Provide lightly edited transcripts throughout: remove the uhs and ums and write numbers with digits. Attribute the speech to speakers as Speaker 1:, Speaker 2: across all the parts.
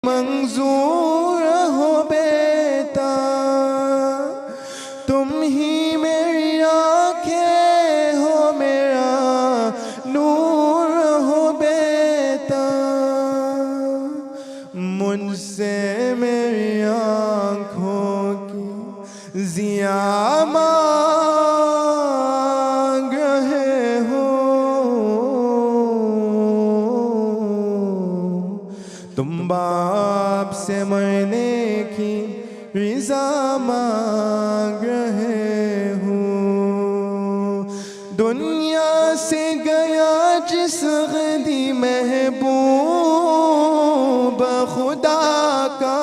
Speaker 1: منظور ہو بیتا، تم ہی میری آنکھیں ہو، میرا نور ہو بیتا، مجھ سے میری آنکھوں کی ضیا مانگ رہے ہو، تم باپ سے مرنے کی رضا مانگ رہے ہو، دنیا سے گیا جس غدی محبوب خدا کا،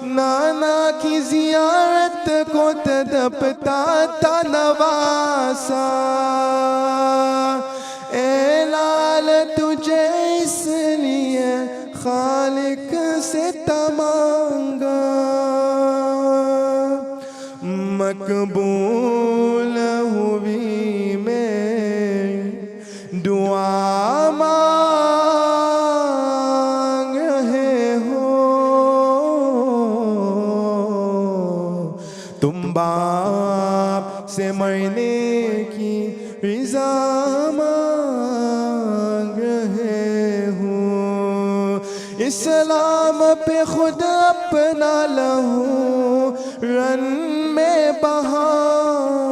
Speaker 1: نانا کی زیارت کو تڑپتا تھا نواسا، اے لال تجھے اس لیے خالق سے مانگا، مقبول ہوئی میری دعا مانگ رہے ہو، تم باپ سے مرنے کی رضا مانگ رہے ہو، اسلام پہ خود اپنا لہو رن میں بہاؤ،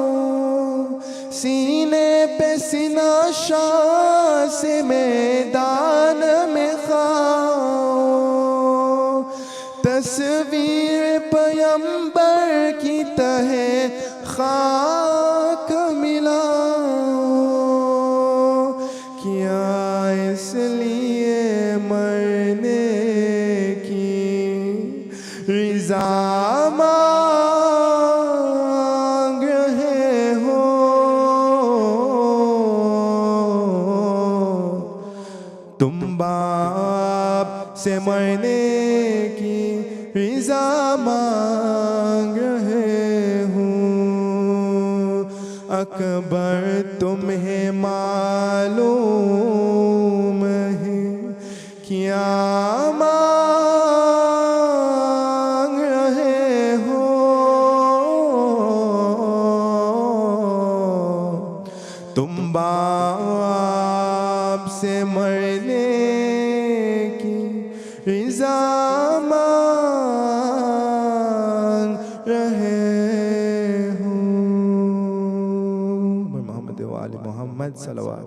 Speaker 1: سینے پہ سینہ شاہ سے میدان میں خاؤ، تصویر پیمبر کی تہے خاک ملاؤ، کیا اس لیے مرنے کی رضا مانگ رہے ہو، تم باپ سے مرنے کی رضا مانگ رہے ہو، اکبر تمہیں معلوم ہے کیا مانگ رہے ہو، تم باپ سے مرنے کی رضا مانگ رہے ہو، محمد و آل محمد صلوات۔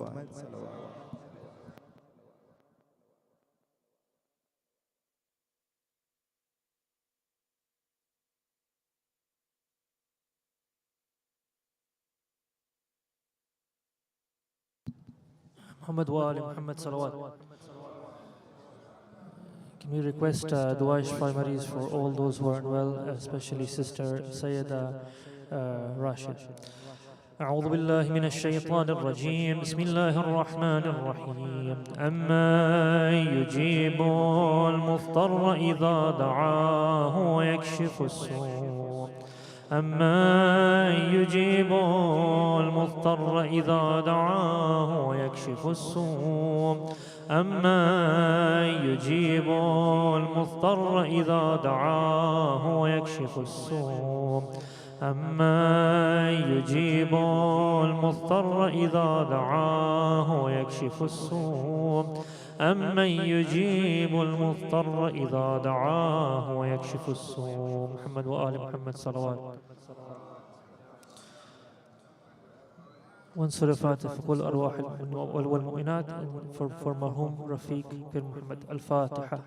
Speaker 2: Muhammad wa Ali Muhammad salawat. Can we request dua primaries for all those who are unwell, especially Sister Sayyida Rashid. أعوذ بالله من الشيطان الرجيم بسم الله الرحمن الرحيم أما يجيب المضطر إذا دعاه ويكشف السوء أما يجيب المضطر إذا دعاه ويكشف السوء أما يجيب المضطر إذا دعاه ويكشف السوء أما يجيب المضطر إذا دعاه ويكشف السوء أمن يجيب المضطر إذا دعاه ويكشف السوء. محمد وآل محمد صلوات. وانصر الفاتحة في كل أرواح والمؤمنات for مرحوم رفيق بن محمد. الفاتحة.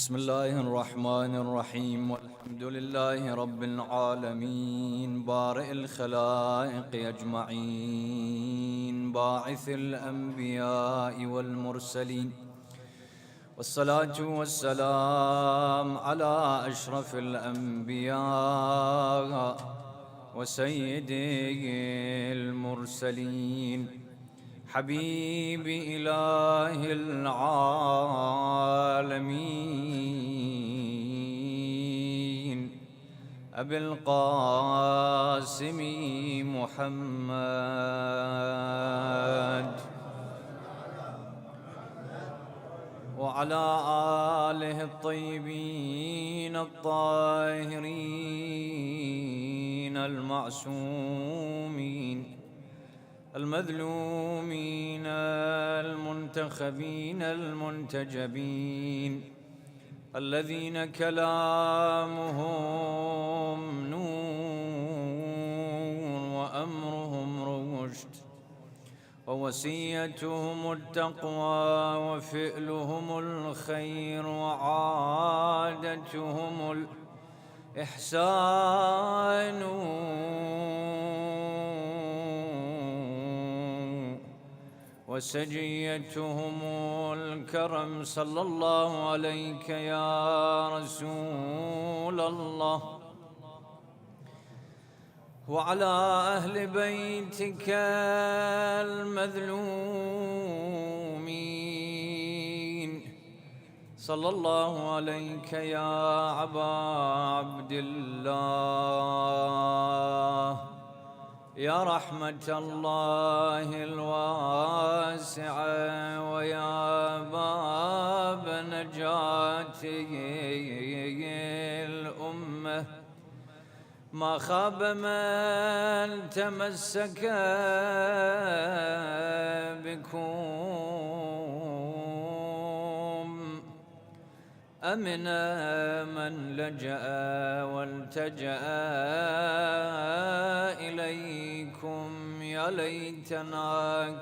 Speaker 3: بسم الله الرحمن الرحيم والحمد لله رب العالمين بارئ الخلائق أجمعين باعث الأنبياء والمرسلين والصلاة والسلام على أشرف الأنبياء وسيد المرسلين حبيب إله العالمين أبي القاسم محمد وعلى آله الطيبين الطاهرين المعصومين المذلومين المنتخبين المنتجبين الذين كلامهم نور وأمرهم رشد ووصيتهم التقوى وفعلهم الخير وعادتهم الإحسان وسجيتهم الكرم صلى الله عليك يا رسول الله وعلى أهل بيتك المذلومين صلى الله عليك يا أبا عبد الله يا رحمة الله الواسعة ويا باب نجاته الأمة ما خاب من تمسك بكم أمن من لجأ والتجأ إليكم يا ليتنا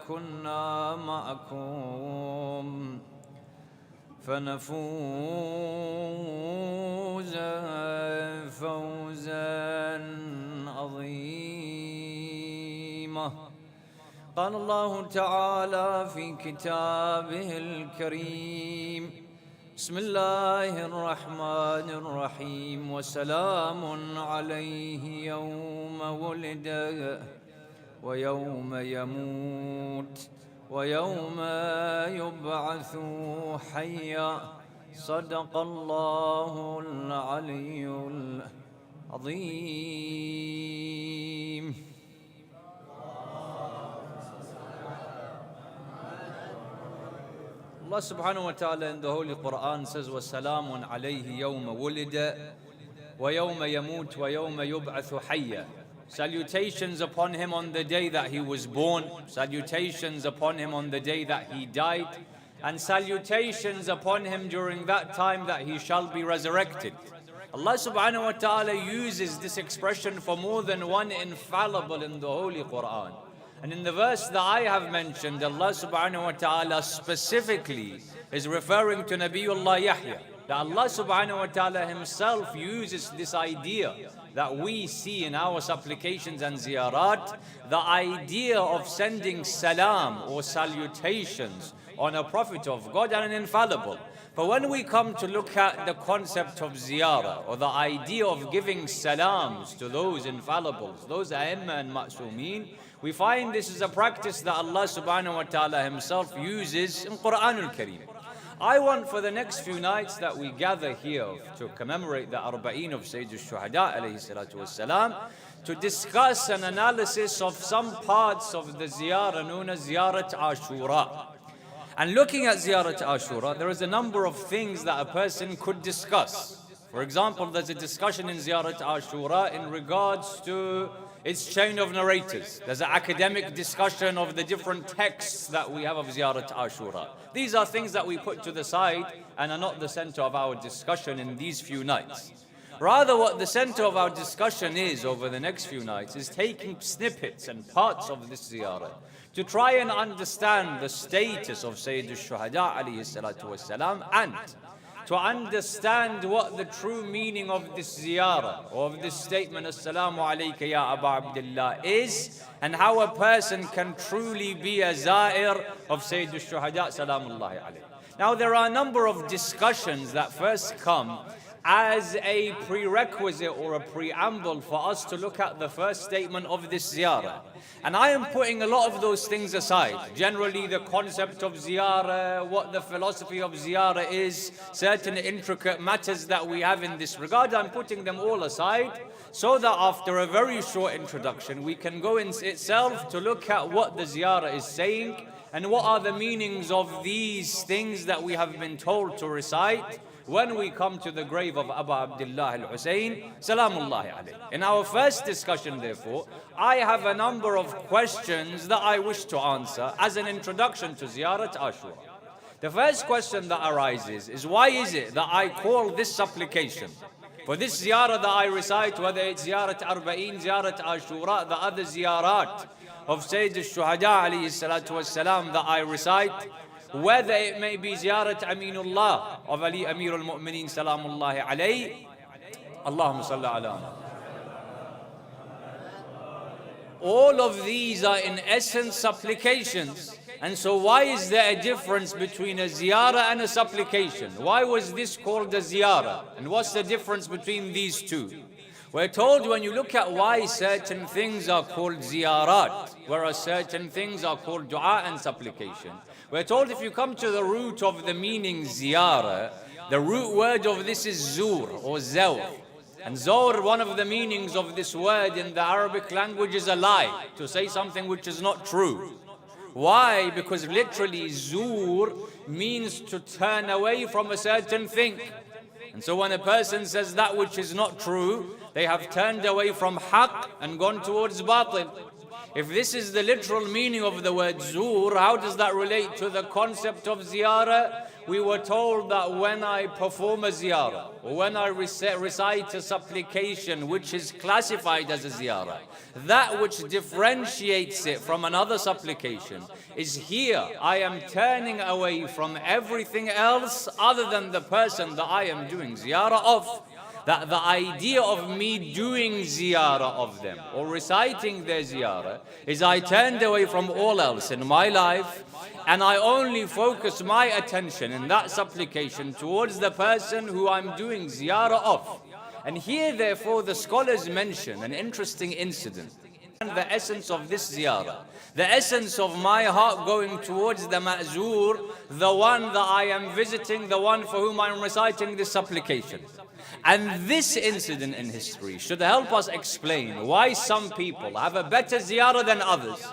Speaker 3: كنا معكم فنفوز فوزا عظيما. قال الله تعالى في كتابه الكريم بسم الله الرحمن الرحيم وسلام عليه يوم ولد ويوم يموت ويوم يبعث حيا صدق الله العلي العظيم. Allah subhanahu wa ta'ala in the Holy Quran says وَسَلَامٌ عَلَيْهِ يَوْمَ وُلِدَ وَيَوْمَ يَمُوتُ وَيَوْمَ يُبْعَثُ حَيًّا. Salutations upon him on the day that he was born, salutations upon him on the day that he died, and salutations upon him during that time that he shall be resurrected. Allah subhanahu wa ta'ala uses this expression for more than one infallible in the Holy Quran. And in the verse that I have mentioned, Allah subhanahu wa ta'ala specifically is referring to Nabiullah Yahya. That Allah subhanahu wa ta'ala himself uses this idea that we see in our supplications and ziyarat, the idea of sending salam or salutations on a prophet of God and an infallible. But when we come to look at the concept of ziyarah, or the idea of giving salams to those infallibles, those a'imma and ma'soomeen, we find this is a practice that Allah subhanahu wa ta'ala himself uses in Quranul Kareem. I want for the next few nights that we gather here to commemorate the Arba'een of Sayyid al-Shuhada alayhi salatu wassalam, to discuss an analysis of some parts of the ziyarah known as Ziyarat Ashura. And looking at Ziyarat Ashura, there is a number of things that a person could discuss. For example, there's a discussion in Ziyarat Ashura in regards to its chain of narrators. There's an academic discussion of the different texts that we have of Ziyarat Ashura. These are things that we put to the side and are not the center of our discussion in these few nights. Rather, what the center of our discussion is over the next few nights is taking snippets and parts of this ziyarah to try and understand the status of Sayyid al-Shuhada alayhi salatu wasalam, and to understand what the true meaning of this ziyarah, or of this statement, Assalamu alayka ya Aba Abdullah, is, and how a person can truly be a zair of Sayyid al-Shuhada, salamullahi alayhi. Now, there are a number of discussions that first come as a prerequisite or a preamble for us to look at the first statement of this ziyarah. And I am putting a lot of those things aside. Generally, the concept of ziyarah, what the philosophy of ziyarah is, certain intricate matters that we have in this regard, I'm putting them all aside so that after a very short introduction, we can go in itself to look at what the ziyarah is saying and what are the meanings of these things that we have been told to recite when we come to the grave of Abu Abdullah al-Hussein, salamullahi alayhi. In our first discussion, therefore, I have a number of questions that I wish to answer as an introduction to Ziyarat E Ashura. The first question that arises is, why is it that I call this supplication for this ziyarah that I recite, whether it's Ziyarat Arba'een, Ziyarat Ashura, the other ziyarat of Sayyid al-Shuhada alayhi salatu wassalam that I recite, whether it may be Ziyarat Aminullah of Ali Amir al-Mu'mineen salamullahi alayhi, Allahumma salli ala. All of these are in essence supplications. And so why is there a difference between a ziyarah and a supplication? Why was this called a ziyarah? And what's the difference between these two? We're told when you look at why certain things are called ziyarat, whereas certain things are called dua and supplication. We're told if you come to the root of the meaning ziyarah, the root word of this is zur or zawr. And zawr, one of the meanings of this word in the Arabic language is a lie, to say something which is not true. Why? Because literally zur means to turn away from a certain thing. And so when a person says that which is not true, they have turned away from haqq and gone towards batil. If this is the literal meaning of the word zur, how does that relate to the concept of ziyarah? We were told that when I perform a ziyarah, or when I recite a supplication which is classified as a ziyarah, that which differentiates it from another supplication is here I am turning away from everything else other than the person that I am doing ziyarah of. That the idea of me doing ziyarah of them or reciting their ziyarah is I turned away from all else in my life and I only focus my attention in that supplication towards the person who I'm doing ziyarah of. And here therefore the scholars mention an interesting incident. And the essence of this ziyarah, the essence of my heart going towards the ma'zur, the one that I am visiting, the one for whom I am reciting this supplication. And this incident in history should help us explain why some people have a better ziyarah than others.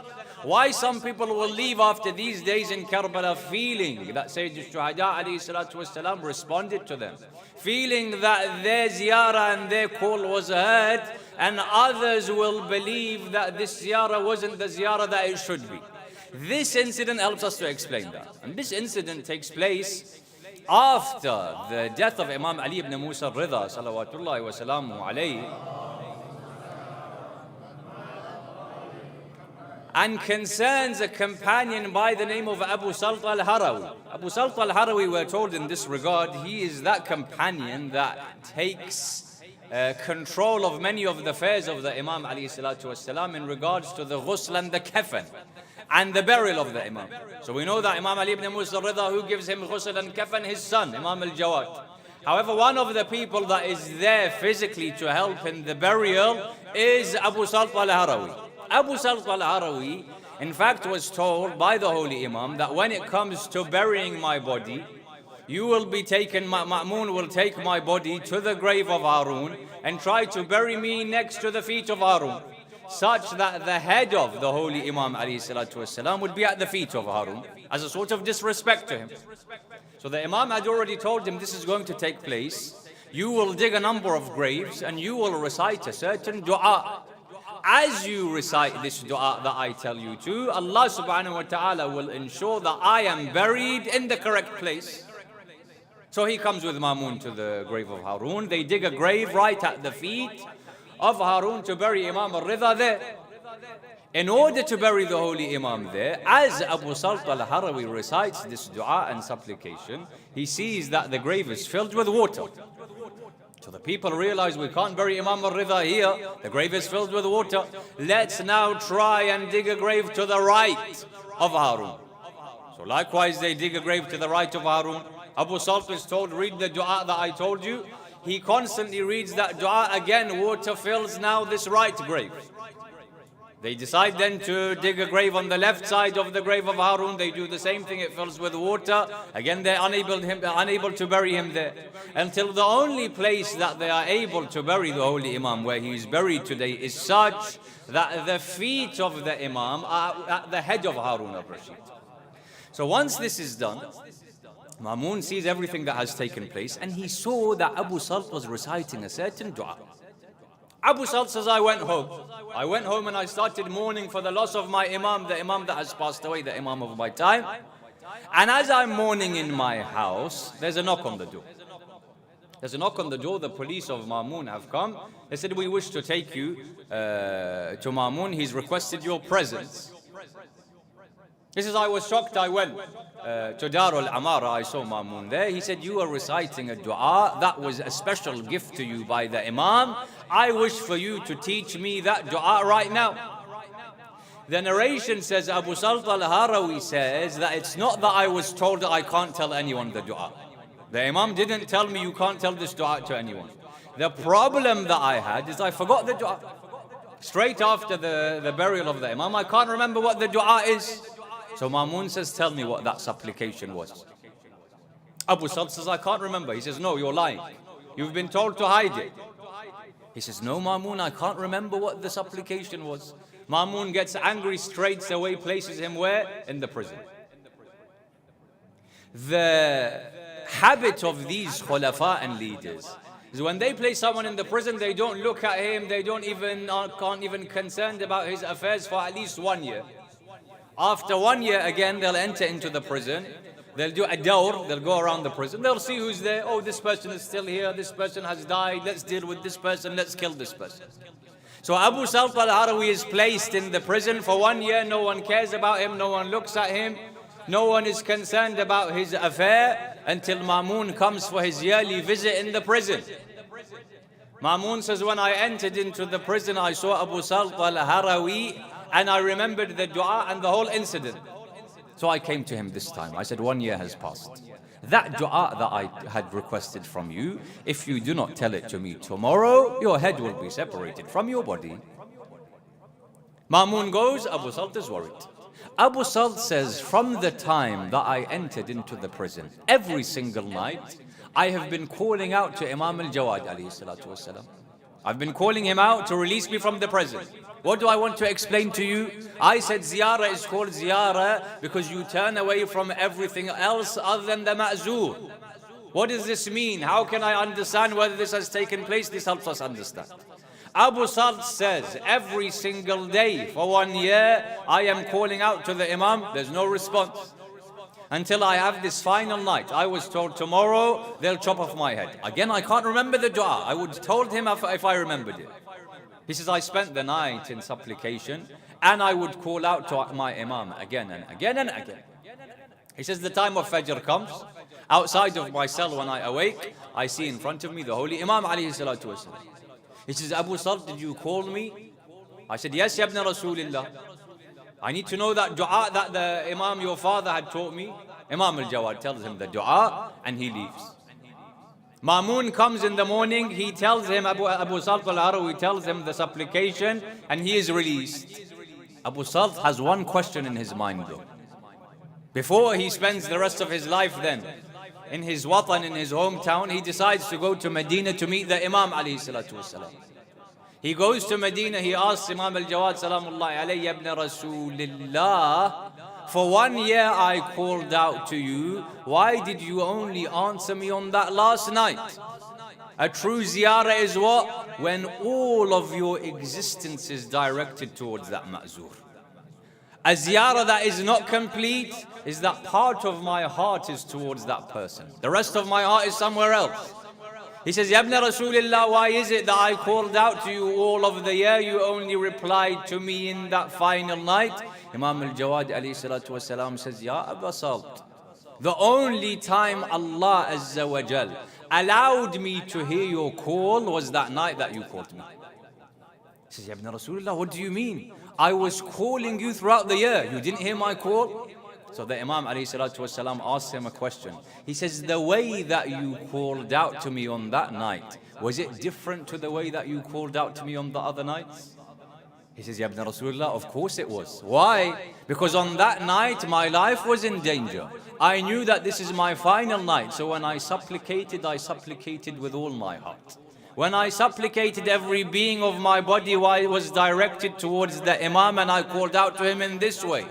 Speaker 3: Why some people will leave after these days in Karbala feeling that Sayyid al-Shuhada alayhi salatu wasalam responded to them. Feeling that their ziyarah and their call was heard, and others will believe that this ziyarah wasn't the ziyarah that it should be. This incident helps us to explain that. And this incident takes place after the death of Imam Ali ibn Musa al-Ridha salawatullahi wa salamu alayhi, and concerns a companion by the name of Abu Salt al-Harawi. Abu Salt al-Harawi, we're told in this regard, he is that companion that takes control of many of the affairs of the Imam alayhi salatu wasalam in regards to the ghusl and the kafan and the burial of the Imam. So we know that Imam Ali ibn Musa al-Ridha, who gives him ghusl and kafan, his son, Imam al-Jawad. However, one of the people that is there physically to help in the burial is Abu Salt al-Harawi. Abu Salt al-Harawi, in fact, was told by the Holy Imam that when it comes to burying my body, you will be taken, Ma'mun will take my body to the grave of Harun and try to bury me next to the feet of Harun, such that the head of the Holy Imam alayhi salatu wasalam would be at the feet of Harun as a sort of disrespect to him. So the Imam had already told him this is going to take place. You will dig a number of graves and you will recite a certain dua. As you recite this dua that I tell you to, Allah subhanahu wa ta'ala will ensure that I am buried in the correct place. So he comes with Mamun to the grave of Harun. They dig a grave right at the feet of Harun to bury Imam al-Ridha there. In order to bury the holy Imam there, as Abu Salt al-Harawi recites this dua and supplication, he sees that the grave is filled with water. So the people realize we can't bury Imam al-Ridha here, the grave is filled with water. Let's now try and dig a grave to the right of Harun. So likewise they dig a grave to the right of Harun. Abu Salt is told, read the dua that I told you. He constantly reads that dua again, water fills now this right grave. They decide then to dig a grave on the left side of the grave of Harun. They do the same thing, it fills with water. Again, they're unable to bury him there. Until the only place that they are able to bury the holy Imam, where he is buried today, is such that the feet of the Imam are at the head of Harun al-Rashid. So once this is done, Ma'mun sees everything that has taken place, and he saw that Abu Salt was reciting a certain dua. Abu Salt says, I went home and I started mourning for the loss of my Imam, the Imam that has passed away, the Imam of my time. And as I'm mourning in my house, there's a knock on the door. There's a knock on the door, the police of Ma'mun have come. They said, we wish to take you to Ma'mun, he's requested your presence. He says, I was shocked, I went to Darul Amara, I saw Ma'mun there. He said, you are reciting a dua, that was a special gift to you by the Imam. I wish for you to teach me that dua right now. The narration says, Abu Salt al-Harawi says that it's not that I was told that I can't tell anyone the dua. The Imam didn't tell me you can't tell this dua to anyone. The problem that I had is I forgot the dua. Straight after the burial of the Imam, I can't remember what the dua is. So Ma'mun says, tell me what that supplication was. Abu Salt says, I can't remember. He says, no, you're lying. You've been told to hide it. He says, no, Ma'mun, I can't remember what the supplication was. Ma'mun gets angry straight away, places him where? In the prison. The habit of these khulafa and leaders is when they place someone in the prison, they don't look at him, they can't even concerned about his affairs for at least 1 year. After 1 year again, they'll enter into the prison. They'll do a dawr, they'll go around the prison. They'll see who's there. Oh, this person is still here. This person has died. Let's deal with this person. Let's kill this person. So Abu Salt al-Harawi is placed in the prison for 1 year. No one cares about him. No one looks at him. No one is concerned about his affair until Ma'mun comes for his yearly visit in the prison. Ma'mun says, when I entered into the prison, I saw Abu Salt al-Harawi and I remembered the dua and the whole incident. So I came to him this time. I said, 1 year has passed. That dua that I had requested from you, if you do not tell it to me tomorrow, your head will be separated from your body. Ma'mun goes, Abu Salt is worried. Abu Salt says, from the time that I entered into the prison, every single night, I have been calling out to Imam al-Jawad alayhi salatu wasalam. I've been calling him out to release me from the prison. What do I want to explain to you? I said ziyarah is called ziyarah because you turn away from everything else other than the ma'zur. What does this mean? How can I understand whether this has taken place? This helps us understand. Abu Salt says, every single day for 1 year, I am calling out to the Imam. There's no response. Until I have this final night. I was told tomorrow they'll chop off my head. Again, I can't remember the dua. I would have told him if I remembered it. He says, I spent the night in supplication and I would call out to my Imam again and again and again. He says, the time of Fajr comes. Outside of my cell when I awake, I see in front of me the holy Imam alayhi salatu wasalam. He says, Abu Salt, did you call me? I said, yes, ya ibn Rasulillah. I need to know that dua that the Imam, your father, had taught me. Imam al-Jawad tells him the dua and he leaves. Ma'mun comes in the morning, he tells him, Abu Salt al-Harawi tells him the supplication and he is released. Abu Salt has one question in his mind though. Before he spends the rest of his life then, in his watan, in his hometown, he decides to go to Medina to meet the Imam alayhi salatu wasalam. He goes to Medina, he asks Imam al-Jawad salamullahi alayhi ibn Rasulillah, for 1 year I called out to you, why did you only answer me on that last night? A true ziyarah is what? When all of your existence is directed towards that ma'zur. A ziyarah that is not complete is that part of my heart is towards that person. The rest of my heart is somewhere else. He says, Ya ibn Rasulullah, why is it that I called out to you all of the year? You only replied to me in that final night. Imam al-Jawad alayhi salatu wasalam says, Ya Aba Salt, the only time Allah Azza wa Jal allowed me to hear your call was that night that you called me. He says, Ya ibn Rasulullah, what do you mean? I was calling you throughout the year. You didn't hear my call? So the Imam ﷺ asked him a question. He says, the way that you called out to me on that night, was it different to the way that you called out to me on the other nights? He says, Ya ibn Rasulullah, of course it was. Why? Because on that night, my life was in danger. I knew that this is my final night. So when I supplicated with all my heart. When I supplicated, every being of my body was directed towards the Imam, and I called out to him in this way.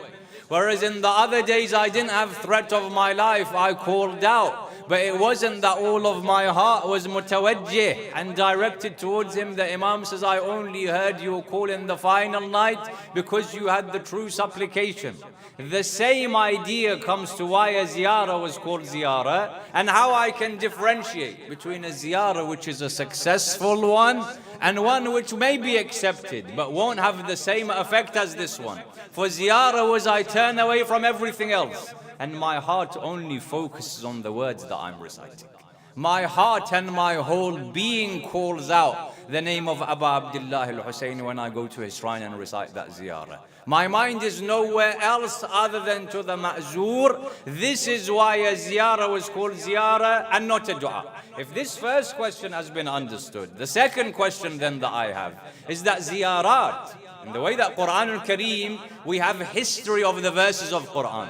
Speaker 3: Whereas in the other days I didn't have threat of my life, I called out. But it wasn't that all of my heart was mutawajjih and directed towards him. The Imam says, I only heard your call in the final night because you had the true supplication. The same idea comes to why a ziyarah was called ziyarah, and how I can differentiate between a ziyarah which is a successful one and one which may be accepted but won't have the same effect as this one. For ziyarah was I turn away from everything else and my heart only focuses on the words that I'm reciting. My heart and my whole being calls out the name of Abu Abdullah al-Husayn when I go to his shrine and recite that ziyarah. My mind is nowhere else other than to the ma'zur. This is why a ziyarah was called ziyarah and not a dua. If this first question has been understood, the second question then that I have is that ziyarat, in the way that Quran al-Kareem, we have history of the verses of Quran.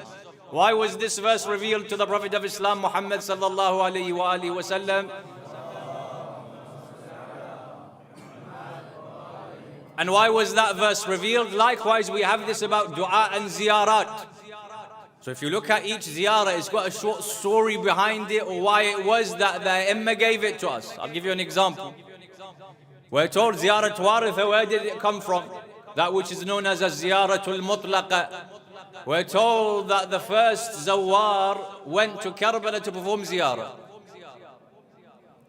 Speaker 3: Why was this verse revealed to the Prophet of Islam, Muhammad sallallahu alayhi wa alihi wa sallam? And why was that verse revealed? Likewise, we have this about dua and ziyarat. So if you look at each ziyarah, it's got a short story behind it, or why it was that the Imma gave it to us. I'll give you an example. We're told Ziyarat Waritha, where did it come from? That which is known as a Ziyaratul Mutlaqa. We're told that the first Zawar went to Karbala to perform ziyarah.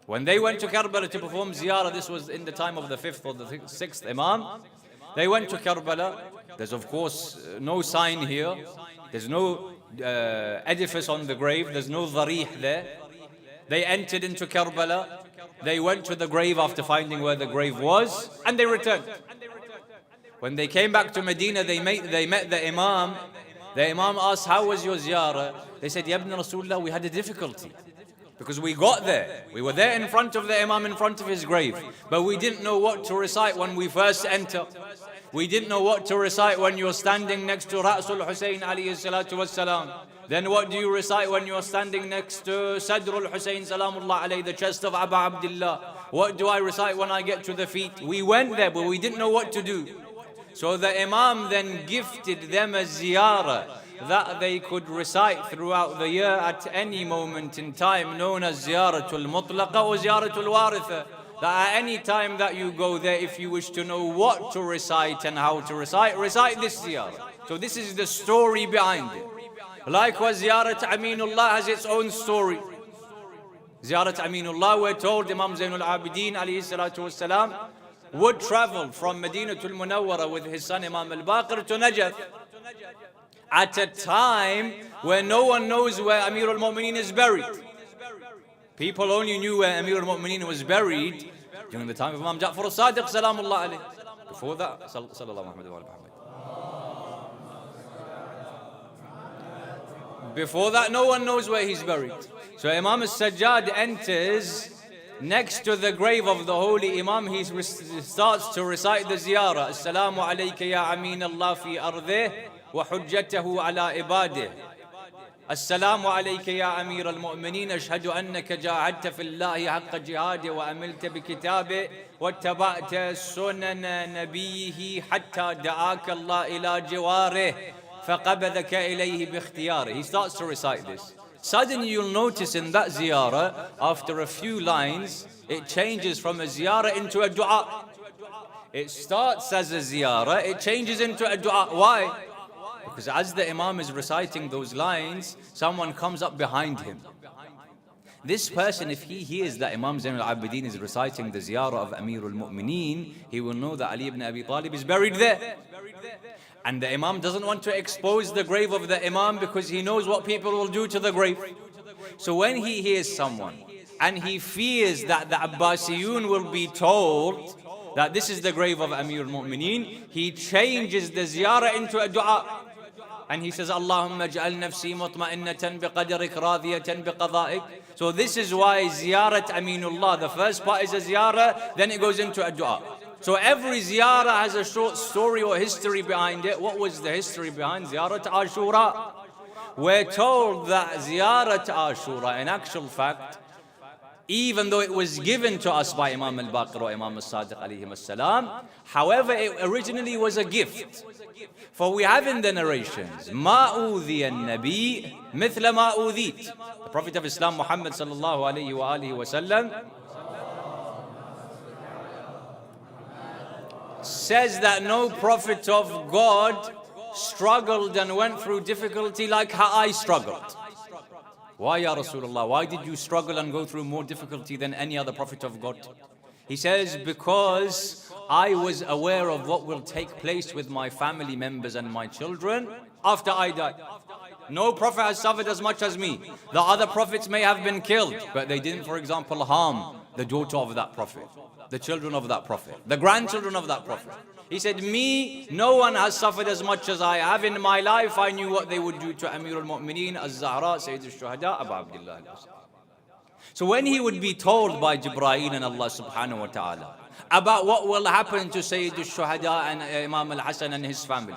Speaker 3: When they went to Karbala to perform ziyarah, this was in the time of the 5th or the 6th Imam. They went to Karbala. There's of course no sign here. There's no edifice on the grave. There's no dharih there. They entered into Karbala. They went to the grave after finding where the grave was, and they returned. When they came back to Medina, they met the Imam. The Imam asked, how was your ziyarah? They said, Ya ibn Rasulullah, we had a difficulty. Because we got there. We were there in front of the Imam, in front of his grave. But we didn't know what to recite when we first entered. We didn't know what to recite when you're standing next to Ra'sul Hussein alayhi salatu wassalam. Then what do you recite when you're standing next to Sadrul Hussein salamullah alayhi, the chest of Abu Abdullah? What do I recite when I get to the feet? We went there, but we didn't know what to do. So the Imam then gifted them a ziyarah that they could recite throughout the year at any moment in time, known as Ziyaratul Mutlaqa or Ziyaratul Waritha. That at any time that you go there, if you wish to know what to recite and how to recite this ziyarah. So this is the story behind it. Likewise, Ziyarat Aminullah has its own story. Ziyarat Aminullah, we're told Imam Zainul Abidin alayhi salatu wassalam would travel from Madinatul Munawwara with his son Imam al-Baqir to Najaf at a time where no one knows where Amir al-Mu'mineen is buried. People only knew where Amir al-Mu'mineen was buried during the time of Imam Ja'far al-Sadiq salamullah alayh. Before that, sallallahu alayhi wa sallam. Before that, no one knows where he's buried. So Imam al-Sajjad enters next to the grave of the holy Imam. He starts to recite the ziyarah. Assalamu alayka ya amin Allah fi ardih wa hujjatahu ala ibadih. Assalamu alayka ya amir al-mu'mineen ashhadu annaka jahadta fillahi haqqa jihadi wa amilta bi kitabi wa taba'ta sunan nabiyhi hatta da'aka Allah ila jiwarih faqabadaka ilayhi bi ikhtiyari. He starts to recite this. Suddenly you'll notice in that ziyarah, after a few lines, it changes from a ziyarah into a dua. It starts as a ziyarah, it changes into a dua. Why? Because as the Imam is reciting those lines, someone comes up behind him. This person, if he hears that Imam Zain al-Abidin is reciting the ziyarah of Amir al-Mu'mineen, he will know that Ali ibn Abi Talib is buried there. And the Imam doesn't want to expose the grave of the Imam because he knows what people will do to the grave. So when he hears someone and he fears that the Abbasiyun will be told that this is the grave of Amir al-Mu'mineen, he changes the ziyarah into a dua. And he says, Allahumma ja'al nafsi mutma'innatan biqadrik radiyatan biqada'ik. So this is why Ziyarat Aminullah, the first part is a ziyarah, then it goes into a dua. So every ziyarah has a short story or history behind it. What was the history behind Ziyarat Ashura? We're told that Ziyarat Ashura, in actual fact, even though it was given to us by Imam al-Baqir or Imam al-Sadiq alayhim as-salam, however, it originally was a gift. For we have in the narrations, مَا أُوذِيَ النَّبِيِّ مِثْلَ مَا أُوذِيتَ. The Prophet of Islam, Muhammad sallallahu alayhi wa alihi wa sallam, says that no prophet of God struggled and went through difficulty like how I struggled. Why, Ya Rasulullah? Why did you struggle and go through more difficulty than any other prophet of God? He says, because I was aware of what will take place with my family members and my children after I die. No prophet has suffered as much as me. The other prophets may have been killed, but they didn't, for example, harm the daughter of that prophet, the children of that prophet, the grandchildren of that prophet. He said, me, no one has suffered as much as I have. In my life, I knew what they would do to Amir al-Mu'mineen, Az-Zahra, Sayyid al-Shuhada, Abu Abdullah. So when he would be told by Jibreel and Allah subhanahu wa ta'ala about what will happen to Sayyid al-Shuhada and Imam al-Hasan and his family,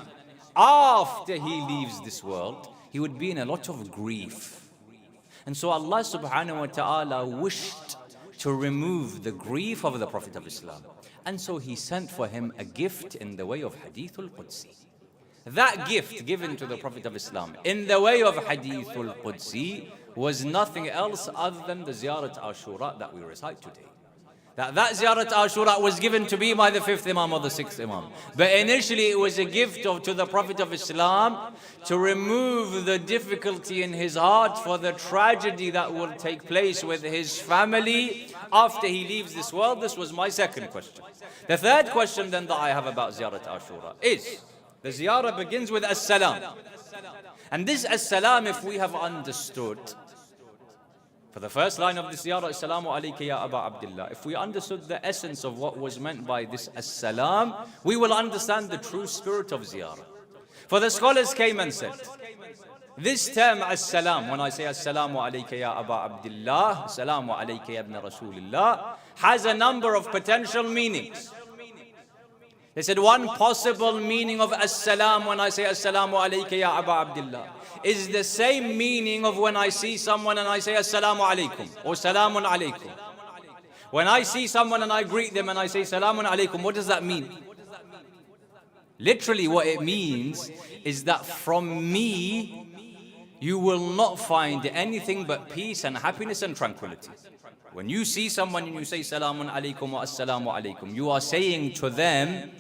Speaker 3: after he leaves this world, he would be in a lot of grief. And so Allah subhanahu wa ta'ala wished to remove the grief of the Prophet of Islam. And so he sent for him a gift in the way of Hadithul Qudsi. That gift given to the Prophet of Islam in the way of Hadithul Qudsi was nothing else other than the Ziyarat Ashura that we recite today. That Ziyarat Ashura was given to be by the 5th Imam or the 6th Imam. But initially it was a gift to the Prophet of Islam to remove the difficulty in his heart for the tragedy that will take place with his family after he leaves this world. This was my second question. The third question then that I have about Ziyarat Ashura is, the ziyarah begins with As-Salam. And this As-Salam, if we have understood, for the first line of this ziyarah, Assalamu alayka ya Aba Abdullah, if we understood the essence of what was meant by this As-Salam, we will understand the true spirit of ziyarah. For the scholars came and said, this term As-Salam, when I say Assalamu alayka ya Aba Abdullah, Assalamu alayka ya ibn Rasulullah, has a number of potential meanings. They said one possible meaning of As-Salam when I say Assalamu alayka ya Aba Abdullah is the same meaning of when I see someone and I say Assalamu alaykum or Salamun alaykum. When I see someone and I greet them and I say Salamun alaykum, what does that mean? Literally what it means is that from me you will not find anything but peace and happiness and tranquility. When you see someone and you say Salamun alaykum wa Assalamu alaykum, you are saying to them,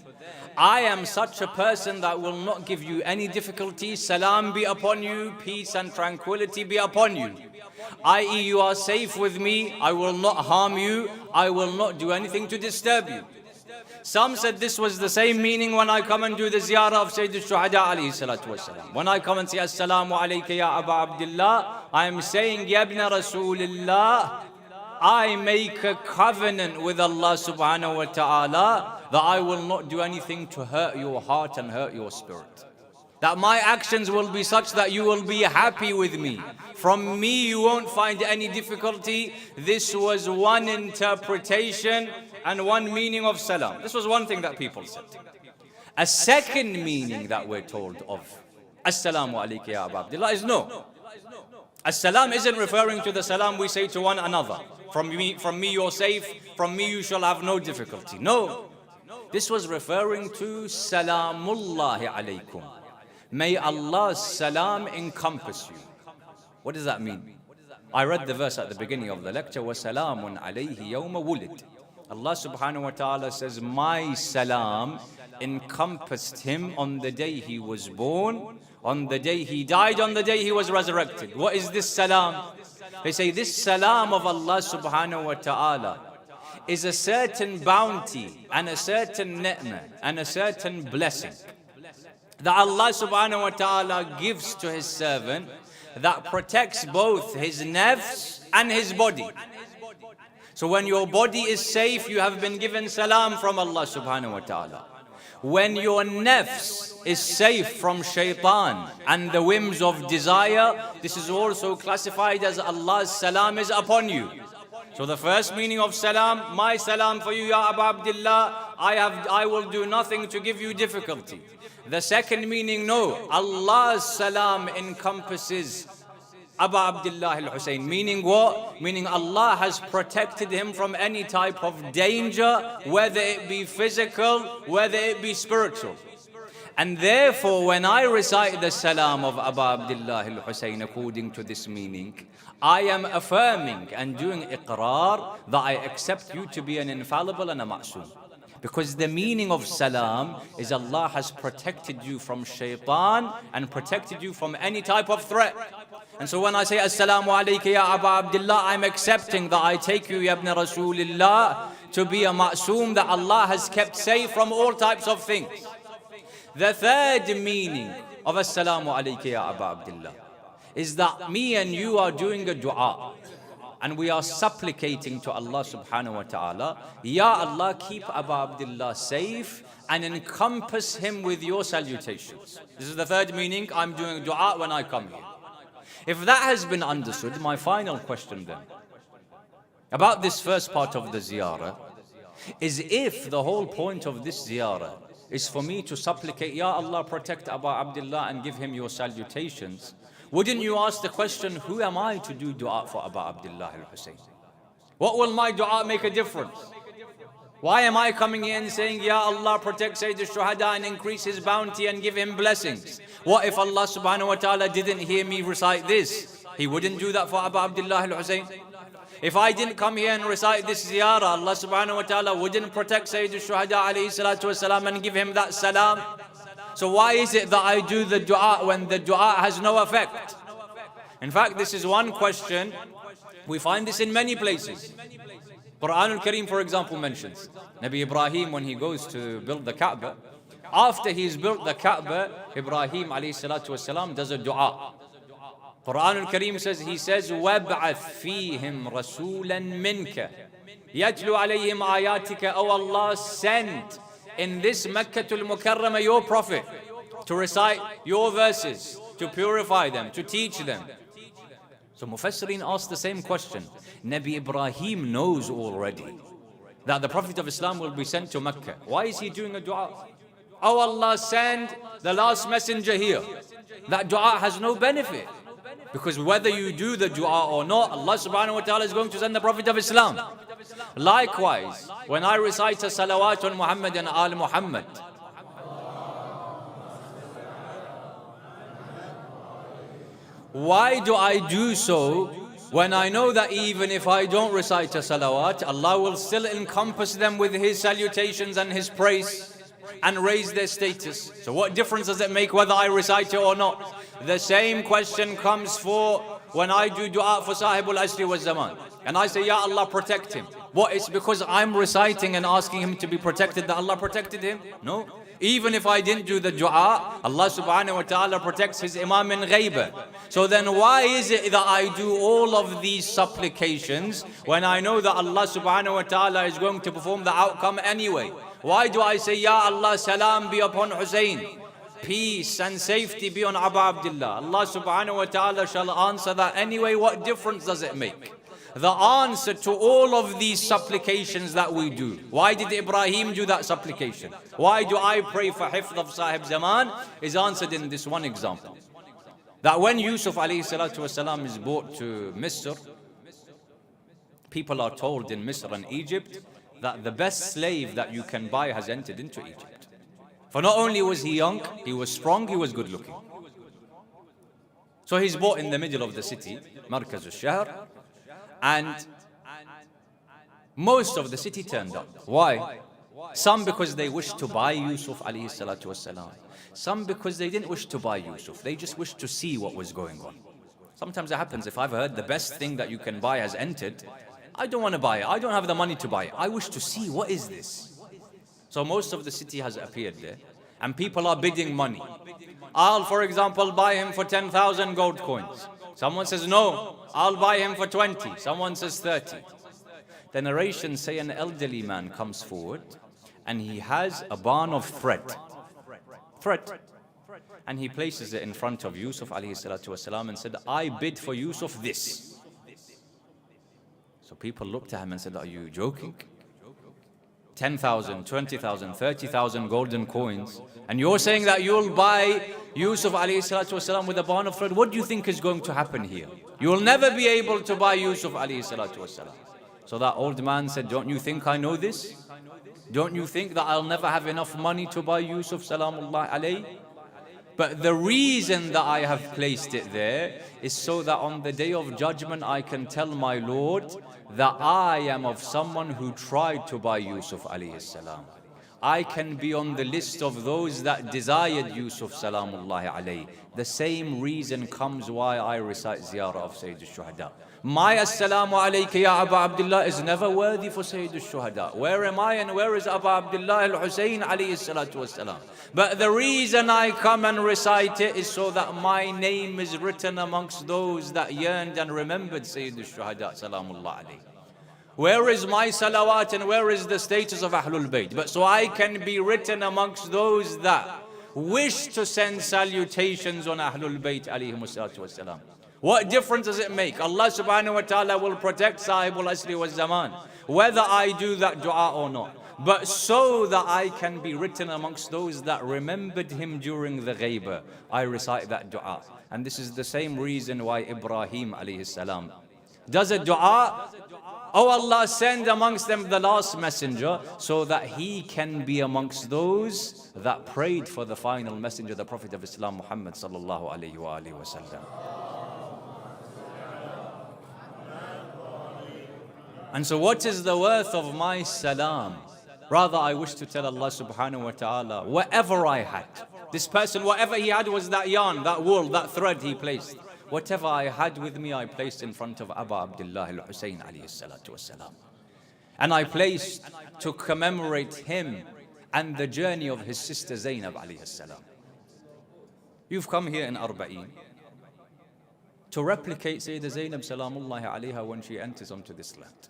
Speaker 3: I am such a person that will not give you any difficulty. Salam be upon you, peace and tranquility be upon you. I.e., you are safe with me, I will not harm you, I will not do anything to disturb you. Some said this was the same meaning when I come and do the ziyarah of Sayyid al-Shuhada alayhi salatu wasalam. When I come and say Assalamu alayka ya Aba Abdullah, I am saying, Ya ibn Rasulullah, I make a covenant with Allah subhanahu wa ta'ala that I will not do anything to hurt your heart and hurt your spirit. That my actions will be such that you will be happy with me. From me you won't find any difficulty. This was one interpretation and one meaning of salam. This was one thing that people said. A second meaning that we're told of Assalamu alayka ya Aba Abdullah is no. As-salam isn't referring to the salam we say to one another. From me you're safe, from me you shall have no difficulty. No. This was referring to Salamullahi alaykum. May Allah's salam encompass you. What does that mean? I read the verse at the beginning of the lecture, وَسَلَامٌ عَلَيْهِ يَوْمَ وُلِدْ. Allah subhanahu wa ta'ala says, my salam encompassed him on the day he was born, on the day he died, on the day he was resurrected. What is this salam? They say this salam of Allah subhanahu wa ta'ala is a certain bounty and a certain ni'mah and a certain blessing that Allah subhanahu wa ta'ala gives to his servant that protects both his nafs and his body. So when your body is safe, you have been given salam from Allah subhanahu wa ta'ala. When your nafs is safe from shaitan and the whims of desire, this is also classified as Allah's salam is upon you. So the first meaning of salam, my salam for you, Ya Abu Abdullah, I will do nothing to give you difficulty. The second meaning, no, Allah's salam encompasses Abu Abdullah al-Hussein. Meaning what? Meaning Allah has protected him from any type of danger, whether it be physical, whether it be spiritual. And therefore, when I recite the salam of Abu Abdullah al-Hussein according to this meaning, I am affirming and doing iqrar that I accept you to be an infallible and a ma'soom. Because the meaning of salam is Allah has protected you from shaitan and protected you from any type of threat. And so when I say Assalamu alayka ya Abu Abdullah, I'm accepting that I take you, Ya ibn Rasulullah, to be a ma'soom that Allah has kept safe from all types of things. The third meaning of Assalamu alayka ya Abu Abdullah is that me and you are doing a dua. And we are supplicating to Allah subhanahu wa ta'ala, Ya Allah, keep Abu Abdullah safe and encompass him with your salutations. This is the third meaning. I'm doing dua when I come here. If that has been understood, my final question then, about this first part of the ziyarah, is if the whole point of this ziyarah is for me to supplicate, Ya Allah, protect Abu Abdullah and give him your salutations, wouldn't you ask the question, who am I to do dua for Abu Abdullah al-Hussein? What will my dua make a difference? Why am I coming here and saying, Ya Allah, protect Sayyid al-Shuhada and increase his bounty and give him blessings? What if Allah subhanahu wa ta'ala didn't hear me recite this? He wouldn't do that for Abu Abdullah al-Hussein? If I didn't come here and recite this ziyarah, Allah subhanahu wa ta'ala wouldn't protect Sayyid al-Shuhada alayhi salatu wasalam and give him that salam? So why is it that I do the dua when the dua has no effect? In fact, this is one question. We find this in many places. Quran al-Kareem, for example, mentions Nabi Ibrahim when he goes to build the Kaaba. After he's built the Kaaba, Ibrahim alayhi salatu wasalam does a dua. Quran al-Kareem says, he says, وَابْعَثْ فِيهِمْ رَسُولًا مِنْكَ يَتْلُو عَلَيْهِمْ آيَاتِكَ. O Allah, send in this Makkatul Mukarramah your prophet to recite your verses, to purify them, to teach them. So Mufassirin asked the same question. Nabi Ibrahim knows already that the Prophet of Islam will be sent to Mecca. Why is he doing a dua? Oh Allah, send the last messenger here. That dua has no benefit. Because whether you do the dua or not, Allah subhanahu wa ta'ala is going to send the Prophet of Islam. Likewise, when I recite a salawat on Muhammad and Al Muhammad, why do I do so when I know that even if I don't recite a salawat, Allah will still encompass them with His salutations and His praise and raise their status? So what difference does it make whether I recite it or not? The same question comes for when I do dua for Sahibul Asri wa Zaman. And I say, Ya Allah, protect him. What, it's because I'm reciting and asking him to be protected that Allah protected him? No. Even if I didn't do the dua, Allah subhanahu wa ta'ala protects his imam in ghaibah. So then why is it that I do all of these supplications when I know that Allah subhanahu wa ta'ala is going to perform the outcome anyway? Why do I say, Ya Allah, salam be upon Hussein, peace and safety be on Abu Abdullah? Allah subhanahu wa ta'ala shall answer that anyway. What difference does it make? The answer to all of these supplications that we do. Why did Ibrahim do that supplication? Why do I pray for hifz of Sahib Zaman? Is answered in this one example. That when Yusuf alayhi salatu wasalam is brought to Misr, people are told in Misr and Egypt that the best slave that you can buy has entered into Egypt. For not only was he young, he was strong, he was good looking. So he's brought in the middle of the city, Markaz al-Shahr, and most of the city turned up. Why? Some because they wished to buy Yusuf alayhi salatu wasalam. Some because they didn't wish to buy Yusuf. They just wished to see what was going on. Sometimes it happens, if I've heard the best thing that you can buy has entered, I don't want to buy it. I don't have the money to buy it. I wish to see, what is this? So most of the city has appeared there. And people are bidding money. I'll, for example, buy him for 10,000 gold coins. Someone says, no, I'll buy him for 20. Someone says 30. The narrations say an elderly man comes forward and he has a barn of thread. And he places it in front of Yusuf alayhi salatu wasalam and said, I bid for Yusuf this. So people looked at him and said, are you joking? 10,000, 20,000, 30,000 golden coins. And you're saying that you'll buy Yusuf alayhi salatu wasalam with a barn of thread. What do you think is going to happen here? You'll never be able to buy Yusuf alayhi salatu wasalam. So that old man said, don't you think I know this? Don't you think that I'll never have enough money to buy Yusuf salamullah alayhi? But the reason that I have placed it there is so that on the day of judgment I can tell my Lord that I am of someone who tried to buy Yusuf alayhi salam. I can be on the list of those that desired Yusuf salamullahi alayhi. The same reason comes why I recite Ziyarat of Sayyid al-Shuhada. My assalamu alayka ya Aba Abdullah is never worthy for Sayyid al-Shuhada. Where am I and where is Abu Abdullah al-Husayn alayhi salatu wassalam? But the reason I come and recite it is so that my name is written amongst those that yearned and remembered Sayyid al-Shuhada salamullah alayhi. Where is my salawat and where is the status of Ahlul Bayt? But so I can be written amongst those that wish to send salutations on Ahlul Bayt alayhimu salatu wassalam. What difference does it make? Allah subhanahu wa ta'ala will protect Sahibul Asri wal Zaman, whether I do that dua or not. But so that I can be written amongst those that remembered him during the ghaibah, I recite that dua. And this is the same reason why Ibrahim alayhi salam does a dua. Oh Allah, send amongst them the last messenger so that he can be amongst those that prayed for the final messenger, the Prophet of Islam, Muhammad sallallahu alayhi wa alihi wa sallam. And so what is the worth of my salam? Rather, I wish to tell Allah subhanahu wa ta'ala, whatever I had, this person, whatever he had was that yarn, that wool, that thread he placed. Whatever I had with me, I placed in front of Abu Abdullah al-Husayn alayhi salatu wasalam. And I placed to commemorate him and the journey of his sister Zainab alayhi salam. You've come here in Arba'een to replicate Sayyidah Zainab salamullahi alayha when she enters onto this land.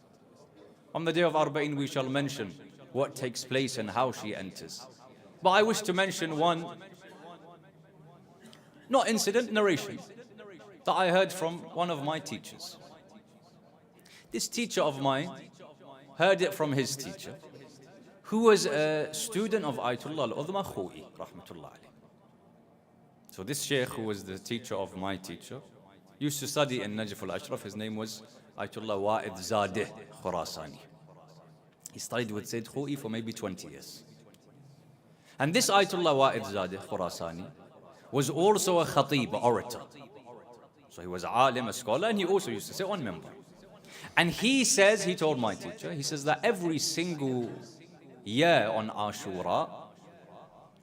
Speaker 3: On the day of Arba'een we shall mention what takes place and how she enters. But I wish to mention one, not incident, narration, that I heard from one of my teachers. This teacher of mine heard it from his teacher, who was a student of Ayatollah al-Udhma Khoi, rahmatullah alayh. So this sheikh, who was the teacher of my teacher, used to study in Najaf al-Ashraf. His name was Ayatollah Wa'id Zadeh Khurasani. He studied with Sayyid Khoi for maybe 20 years. And this Ayatollah Wa'id Zadeh Khurasani was also a khatib, orator. So he was a alim, a scholar, and he also used to sit on member. And he says, he told my teacher, he says that every single year on Ashura,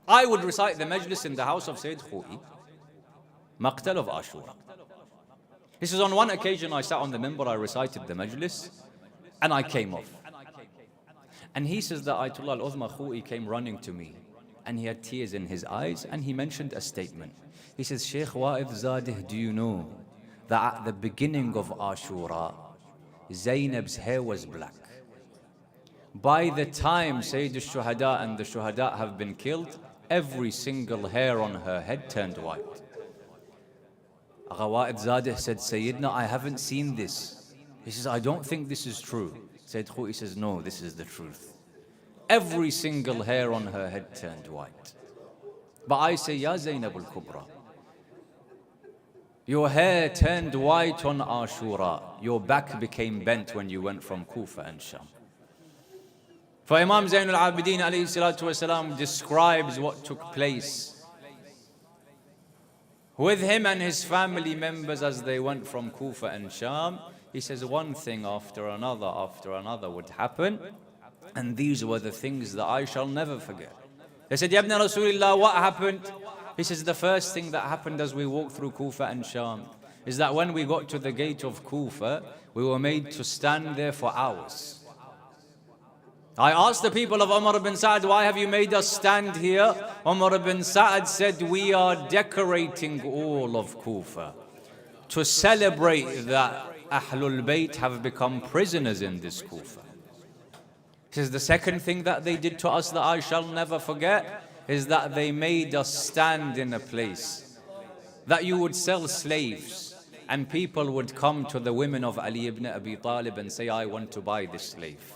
Speaker 3: I would recite the majlis in the house of Sayyid Khoi, Maqtal of Ashura. He says, on one occasion I sat on the member, I recited the majlis, and I came off. And he says that Ayatollah al-Udhma Khoi came running to me, and he had tears in his eyes, and he mentioned a statement. He says, Sheikh Wa'id Zadeh, do you know that at the beginning of Ashura, Zainab's hair was black? By the time Sayyid al-Shuhada and the Shuhada have been killed, every single hair on her head turned white. Agha Wa'id Zadeh said, Sayyidina, I haven't seen this. He says, I don't think this is true. Sayyid Khoi says, no, this is the truth. Every single hair on her head turned white. But I say, Ya Zainab al-Kubra, your hair turned white on Ashura. Your back became bent when you went from Kufa and Sham. For Imam Zain al-Abidin alayhi salatu wasalam describes what took place with him and his family members as they went from Kufa and Sham. He says one thing after another would happen And these were the things that I shall never forget. They said, Ya Ibn Rasulullah, what happened? He says, the first thing that happened as we walked through Kufa and Sham is that when we got to the gate of Kufa, we were made to stand there for hours. I asked the people of Umar ibn Sa'ad, why have you made us stand here? Umar ibn Sa'ad said, we are decorating all of Kufa to celebrate that Ahlul Bayt have become prisoners in this Kufa. He says, the second thing that they did to us that I shall never forget is that they made us stand in a place that you would sell slaves and people would come to the women of Ali ibn Abi Talib and say, I want to buy this slave.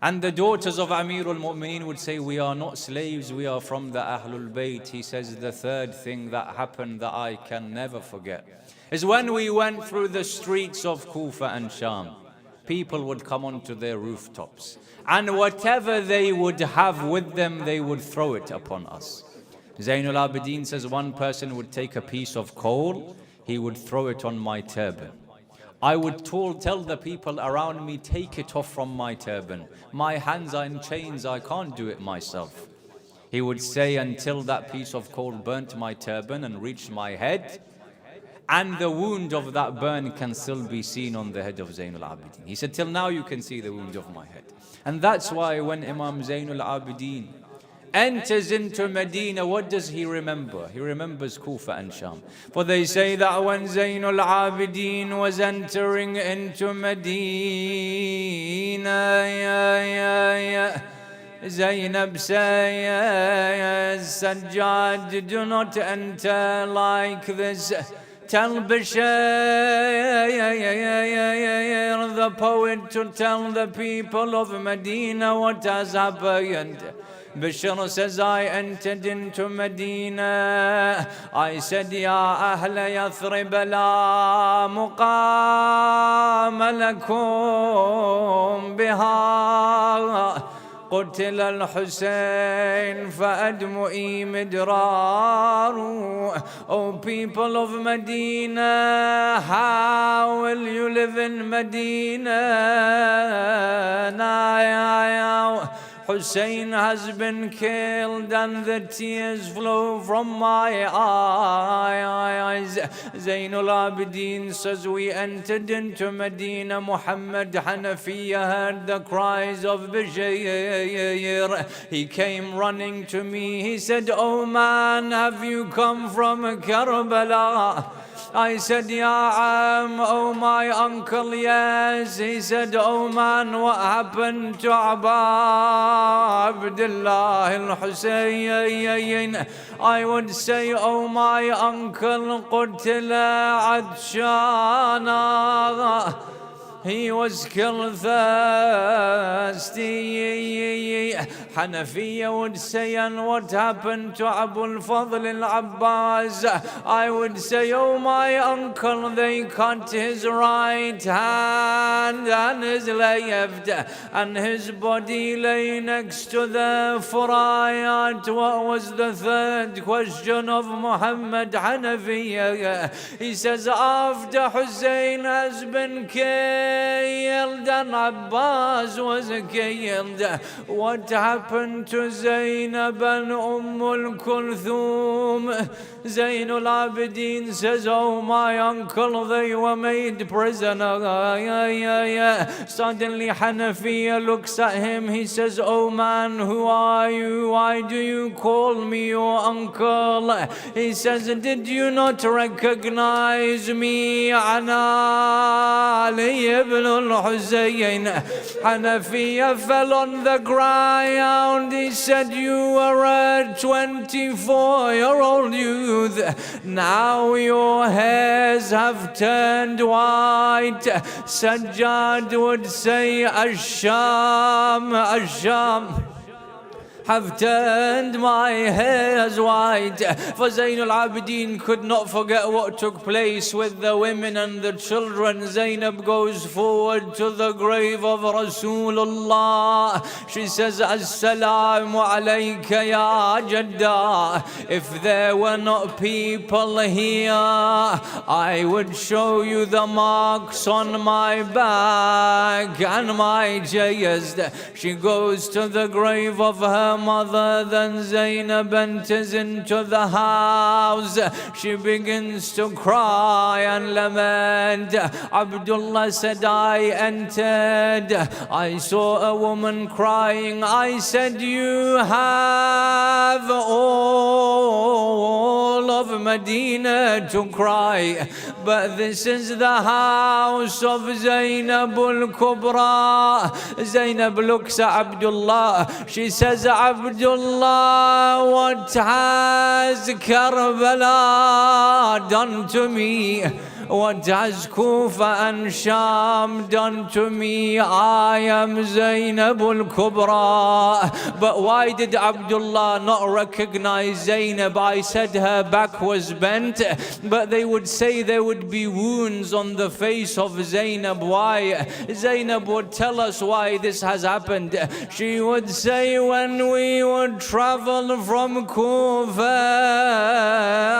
Speaker 3: And the daughters of Amirul Mu'mineen would say, we are not slaves, we are from the Ahlul Bayt. He says, the third thing that happened that I can never forget is when we went through the streets of Kufa and Sham, people would come onto their rooftops. And whatever they would have with them, they would throw it upon us. Zainul Abidin says, one person would take a piece of coal, he would throw it on my turban. I would tell the people around me, take it off from my turban. My hands are in chains, I can't do it myself. He would say, until that piece of coal burnt my turban and reached my head, and the wound of that burn can still be seen on the head of Zainul Abidin. He said, till now you can see the wound of my head. And that's why when Imam Zainul Abidin enters into Medina, what does he remember? He remembers Kufa and Sham. For they say that when Zainul Abidin was entering into Medina, Zainab says, Sajjad, do not enter like this. Tell Bashir, the poet, to tell the people of Medina what has happened. Bashir says, I entered into Medina. I said, Ya Ahla Yathrib la muqama lakum biha. قتل الحسين فأدمئي مدرار. Oh people of Medina, how will you live in Medina? Now Hussein has been killed and the tears flow from my eyes. Zainul Abidin says, we entered into Medina. Muhammad Hanafiya heard the cries of Bashir. He came running to me. He said, oh man, have you come from Karbala? I said, Ya Am, oh my uncle, yes. He said, oh man, what happened to Aba Abdullah al-Husayn? I would say, oh my uncle, Qutila Adshana. He was killed thirsty. Hanafiya would say, and what happened to Abu al-Fadl al-Abbas? I would say, oh my uncle, they cut his right hand and his left, and his body lay next to the Furayat. What was the third question of Muhammad Hanafiya? He says, after Hussein has been killed and Abbas was killed, what happened to Zainab and Kulthum? Zainul Abidin says, oh my uncle, they were made prisoner. Suddenly Hanafiya looks at him. He says, oh man, who are you? Why do you call me your uncle? He says, did you not recognize me? Ali ibn al-Husayn. Hanafiya fell on the ground. He said, you were a 24-year-old youth. Now your hairs have turned white. Sajjad would say, Asham, Asham. have turned my hairs white. For Zain al-Abidin could not forget what took place with the women and the children. Zainab goes forward to the grave of Rasulullah. She says, Assalamu alayka ya Jadda. If there were not people here, I would show you the marks on my back and my chest. She goes to the grave of her mother. Then Zainab enters into the house. She begins to cry and lament. Abdullah said, I entered. I saw a woman crying. I said, you have all of Medina to cry, but this is the house of Zainab al-Kubra. Zainab looks at Abdullah. She says, Abdullah, what has Karbala done to me? What has Kufa and Sham done to me? I am Zainab al-Kubra. But why did Abdullah not recognize Zainab? I said her back was bent, but they would say there would be wounds on the face of Zainab. Why? Zainab would tell us why this has happened. She would say, when we would travel from Kufa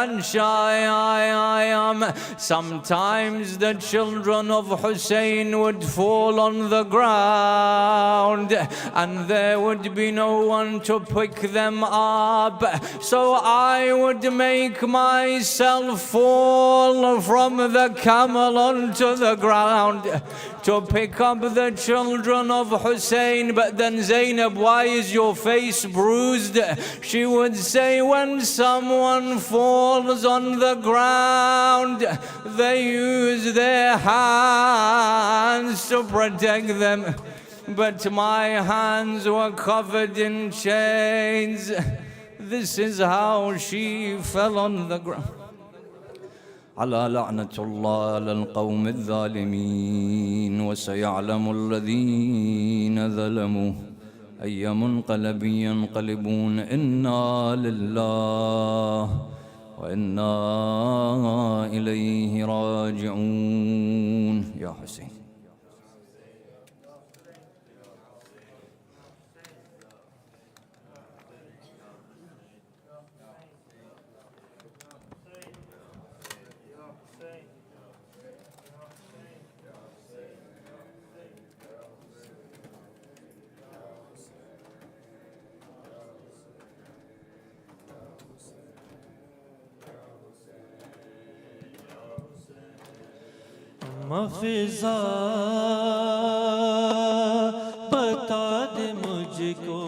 Speaker 3: and Sham, sometimes the children of Hussein would fall on the ground and there would be no one to pick them up. So I would make myself fall from the camel onto the ground to pick up the children of Hussein. But then Zainab, why is your face bruised? She would say, when someone falls on the ground, they use their hands to protect them. But my hands were covered in chains. This is how she fell on the ground. على لعنة الله على القوم الظالمين وسيعلم الذين ظلموا أي منقلب ينقلبون إنا لله وإنا إليه راجعون. يا حسين.
Speaker 2: फिज़ा बता दे मुझको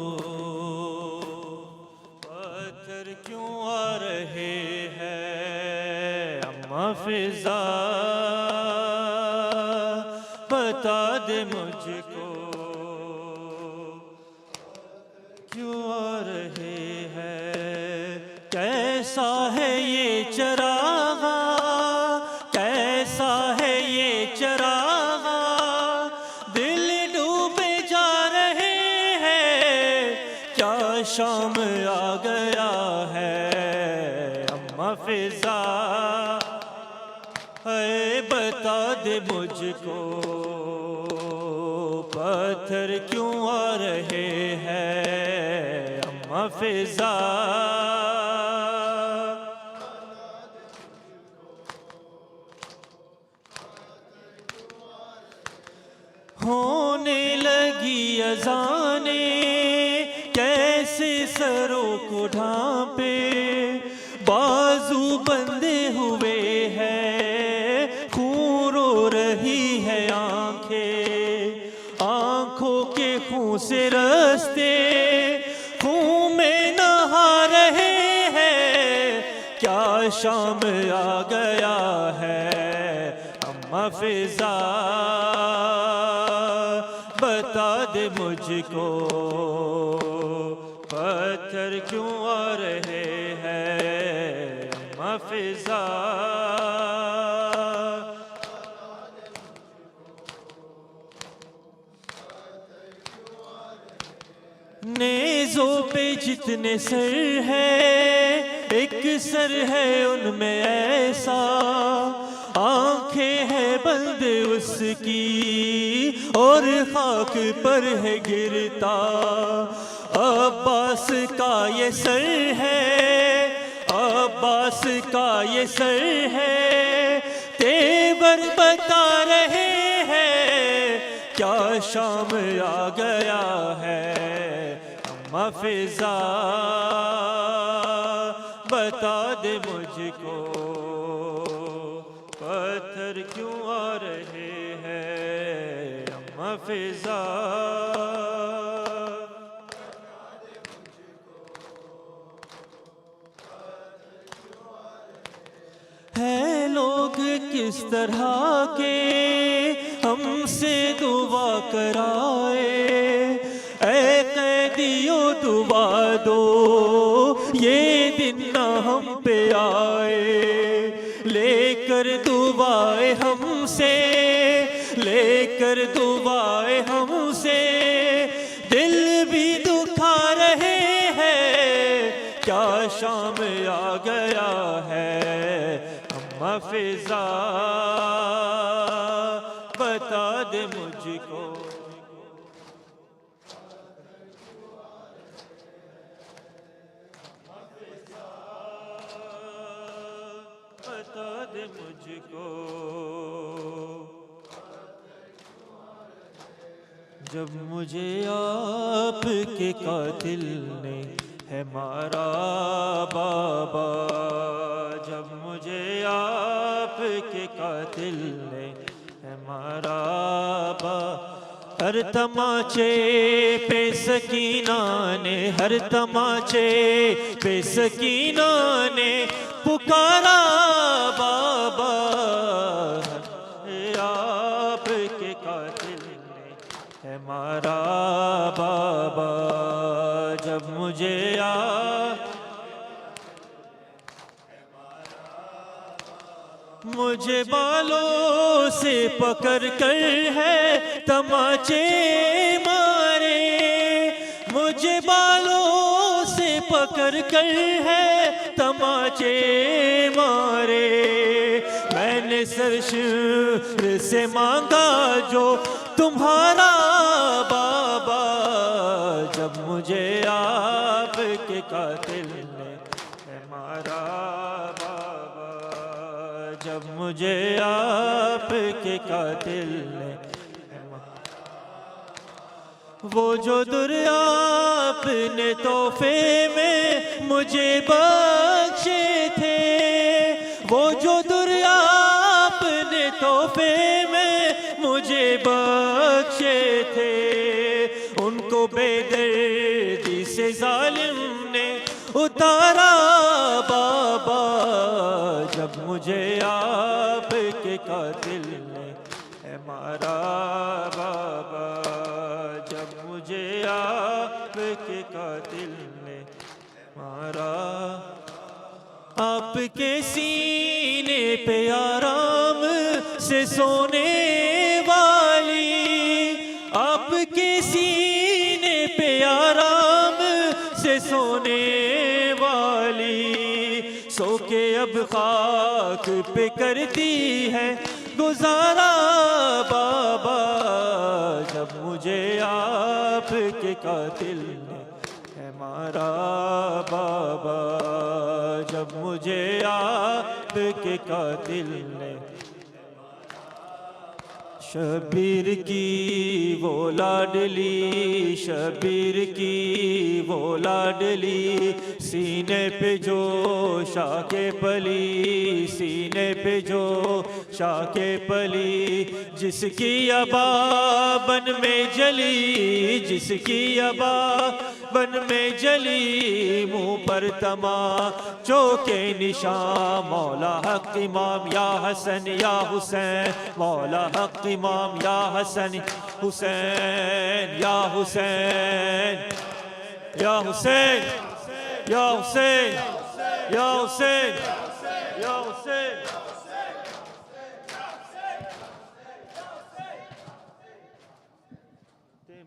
Speaker 2: पत्थर क्यों आ रहे हैं। अम्मा फिज़ा बता दे मुझको क्यों आ रहे हैं। कैसा है ये चरागा, कैसा है ये चरागा, दिल डूबे जा रहे हैं। क्या शाम आ गया है। अम्मा फिज़ा है बता दे मुझको पत्थर क्यों आ रहे हैं। अम्मा फिज़ा होने लगी अज़ाने कैसे सरों को ढांपे। बाजू बंधे हुए हैं खून रो रही है आंखें। आंखों के खून से रस्ते खून में नहा रहे हैं। क्या शाम आ गया है। अम्मा फिज़ा बता दे मुझको पत्थर क्यों आ रहे हैं। अम्मा फिज़ा
Speaker 4: نیزوں پہ جتنے سر ہے ایک سر ہے ان میں ایسا، آنکھیں ہیں بند اس کی اور خاک پر ہے گرتا، عباس کا یہ سر ہے، عباس کا یہ سر ہے، تیور بتا رہے ہیں کیا شام آ گیا ہے، اما فضا بتا دے مجھ کو پتھر کیوں آ رہے ہیں، اما فضا ہے لوگ کس طرح کے ہم سے دعا کرائے، اے قیدیوں دعا دو یہ دن نہ ہم پہ آئے، لے کر دعائیں ہم سے، لے کر دعائیں ہم سے، دل بھی دکھا رہے ہیں کیا شام آ گیا ہے، اما فضا بتا دے مجھ کو بتا دے مجھ کو، جب مجھے آپ کے قاتل نے ہے مارا بابا، جب مجھے آپ کے قاتل نے ہے مارا بابا، ہر تماچے پہ سکینہ نے، ہر تماچے پہ سکینہ نے پکارا بابا، آپ کے قاتل نے ہے مارا بابا، جب مجھے مجھے بالوں سے پکڑ کر ہے تماچے مارے، مجھے بالوں سے پکڑ کر ہے تماچے مارے، میں نے سرشور سے مانگا جو تمہارا بابا، جب مجھے آپ کے قاتل نے ہے مارا بابا، جب مجھے آپ کے قاتل نے وہ جو دریا آپ نے تحفے میں مجھے بخشے تھے، وہ جو دریا آپ نے تحفے میں مجھے بخشے تھے، ان کو بے دردی سے ظالم نے اتارا بابا، جب مجھے آپ کے قاتل نے ہے مارا بابا، جب مجھے آپ کے قاتل نے مارا، آپ کے سینے پہ آرام سے سونے والی، آپ کے سینے پہ آرام سے سونے والی، سو کے اب خاک پہ کرتی ہے گزارا بابا، جب مجھے آپ کے قاتل نے ہے مارا بابا، جب مجھے آپ کے قاتل نے، شبیر کی وہ لاڈلی، شبیر کی وہ لاڈلی، سینے پہ جو شاک پلی، سینے پہ جو شاک پلی، جس کی ابا بن میں جلی، جس کی ابا بن میں جلی، منہ پر تماچوں کے نشان، مولا حق امام یا حسن یا حسین، مولا حق امام یا حسن حسین یا حسین یا حسین یا حسین یا حسین یا حسین،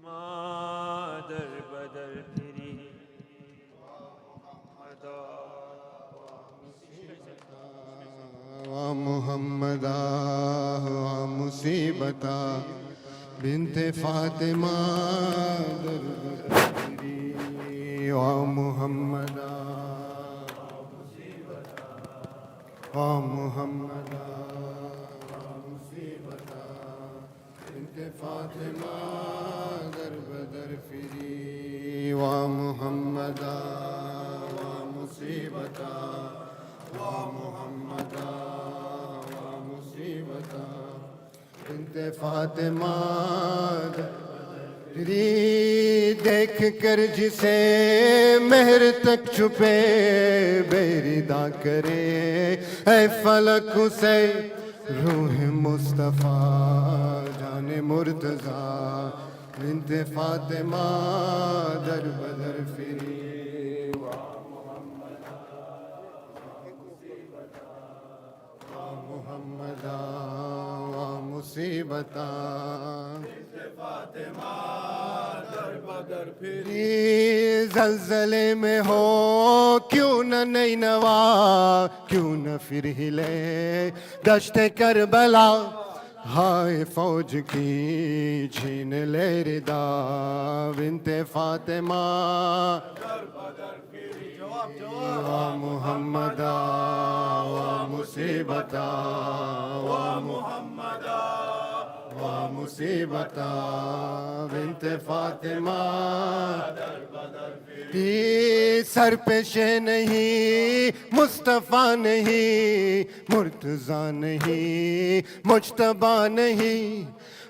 Speaker 4: مادر بدر
Speaker 1: مصیبتا بنت فاطمہ دربدری و محمدا و محمدا مصیبتا بنت فاطمہ دربدر فری و محمدا مصیبتا و محمدا مصیبتا بنت فاطمہ تیری دیکھ کر جسے مہر تک چھپے بیریدہ کرے اے فلک اسے روح مصطفیٰ جان مرتضیٰ بنت فاطمہ در بدر فری محمدا مصیبتا فاطمہ در بدر پھری زلزلے میں ہو کیوں نہ نینوا کیوں نہ پھر ہلے دشت کربلا ہائے فوج کی چھین لے ردا بنت فاطمہ در بدر پھری و محمدا و مصیبتا و محمدا و مصیبتا بنت فاطمہ کی سر پہ شے نہیں مصطفیٰ نہیں مرتضیٰ نہیں مجتبیٰ نہیں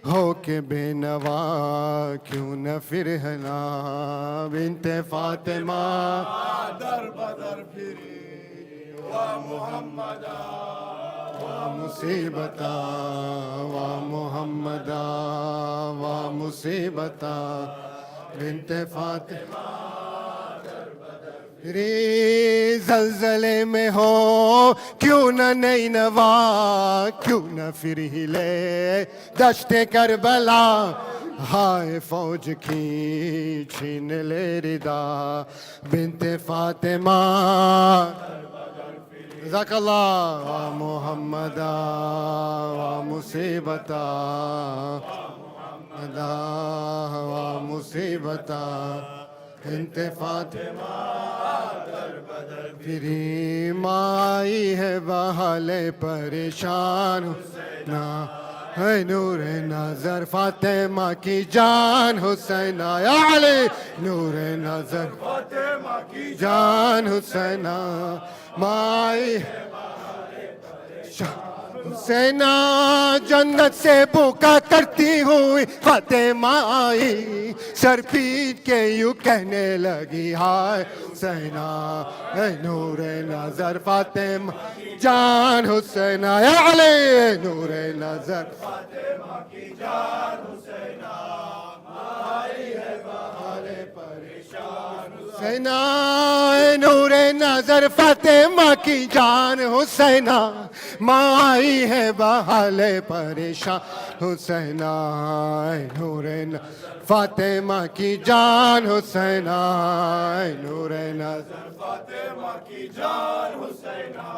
Speaker 1: ہو کے بے نوا کیوں نہ پھر ہلا بنت فاطمہ در بدر پھری و محمدا و مصیبتا و محمدا و مصیبتا بنت فاطمہ پھری زلزلے میں ہو کیوں نہ نینوا کیوں نہ پھر ہلے دشت کربلا ہائے فوج کی چھین لے ردا بنت فاطمہ جزاک اللہ و محمدا و مصیبتا و مصیبتا بنت فاطمہ پھری مائی ہے بحالِ پریشان حسینہ ہے نور نظر فاطمہ کی جان حسینہ یا علی نور نظر فاطمہ کی جان حسینہ مائی ہے حسینہ جنت سے پکا کرتی ہوئی فاطمہ آئی سر پیٹ کے یوں کہنے لگی ہائے حسینہ اے نور نظر فاطمہ جان حسینہ یا علی نور نظر فاطمہ کی جان حسینہ آئی ہے بحال پریشان حسینہ اے نور نظر فاطمہ کی جان حسینہ ماں آئی ہے بحال پریشان حسینہ اے نور فاطمہ کی جان حسینہ اے نور نظر فاطمہ کی جان حسینہ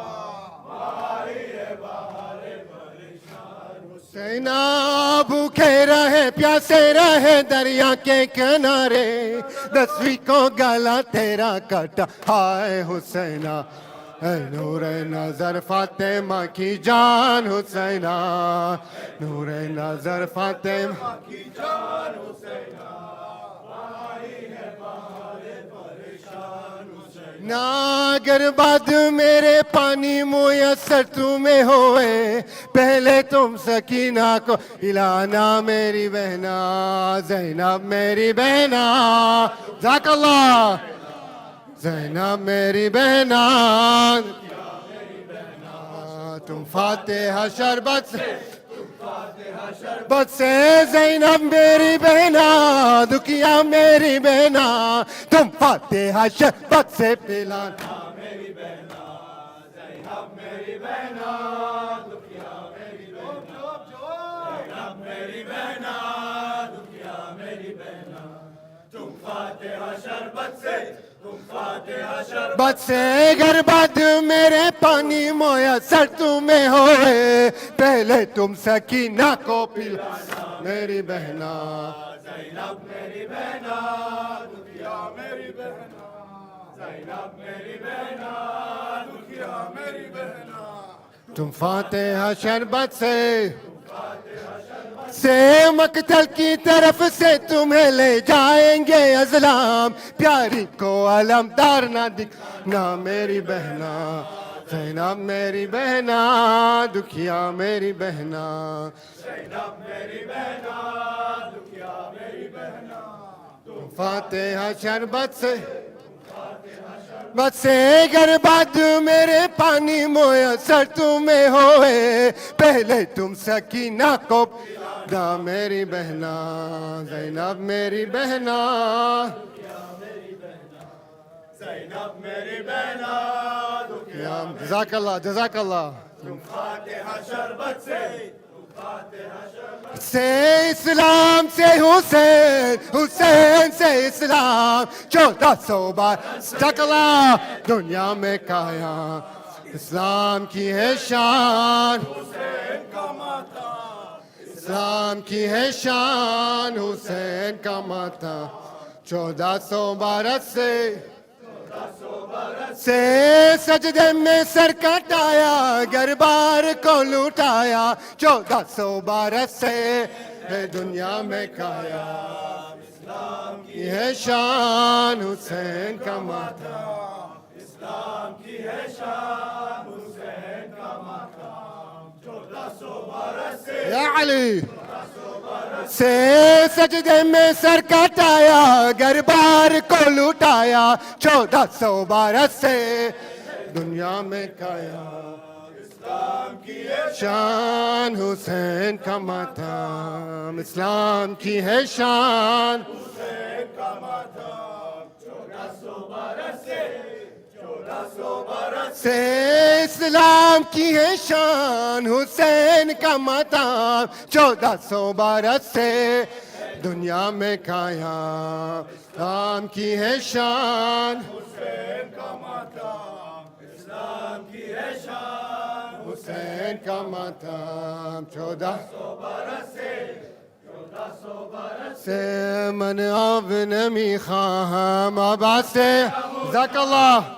Speaker 1: آئی ہے بحال پریشان حسینہ بھوکے رہے پیاسے رہے دریا کے کنارے 10ویں کو گلا تیرا کٹا ہائے حسینہ اے نور نظر فاطمہ کی جان حسینہ نور نظر فاطمہ کی جان حسینہ نہ اگر بعد میرے پانی میسر تمہیں ہوئے پہلے تم سکینہ کو ہلانا میری بہنا زینب میری بہنا جزاک اللہ زینب میری بہنا تم فاتحہ شربت سے زینب میری بہنا دکیا میری بہنا تم فاتحہ شربت سے پلانا میری بہنا زینب میری بہنا دکیا میری بہنا زینب میری بہنا دکیا میری بہنا تم فاتحہ شربت سے بد سے گر بد میرے پانی میسر تمہیں ہوئے پہلے تم سکینہ کو پلانا میری بہنا زینب میری بہنا دکھیا میری بہنا زینب میری بہنا دکھیا میری بہنا تم فاتحہ شربت سے مقتل کی طرف سے تمہیں لے جائیں گے ازلام پیاری کو علمدار نہ دکھنا میری بہنا زینب میری بہنا دکھیا میری بہنا زینب میری بہنا دکھیا میری بہنا تم فاتحہ شربت سے گر بعد میرے پانی میسر تمہیں ہوئے پہلے تم سکینہ کو پلانا میری بہنا زینب میری بہنا زینب میری بہنا جزاک اللہ جزاک اللہ تم فاتحہ شربت سے اسلام سے حسین حسین سے اسلام 1400 بار استقلا دنیا میں کایا اسلام کی ہے شان حسین کا ماتا اسلام کی ہے شان حسین کا ماتا 1400 برس سے سجدے میں سر کٹایا گربار کو لوٹایا 1400 برس سے ہے دنیا میں کایا اسلام کی ہے شان حسین کا ماتھا اسلام کی ہے شان حسین کا ماتھا 1400 برس سے یا علی سے سجدے میں سر کٹایا گربار کو لوٹایا 1400 برس سے دنیا میں کایا اسلام کی ہے شان حسین کا ماتھام اسلام کی ہے شان حسین کا ماتھام 1400 برس سے اسلام کی ہے شان حسین کا ماتھام 1400 برس سے دنیا میں کایا اسلام کی ہے شان حسین کا ماتھام اسلام کی ہے شان حسین کا ماتھام 1400 برس سے من آب نمی خواہم عباس سے جزاک اللہ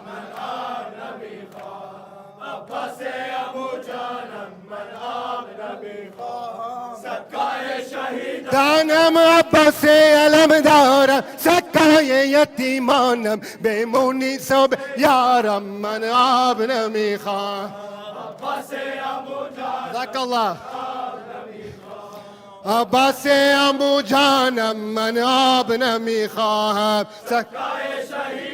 Speaker 1: دانم عباس علمدار سکای یتیمانم بیمونی صبح یارم من آب نمی خواهم جزاک اللہ عباس عمو جانم من آب نمی خواهم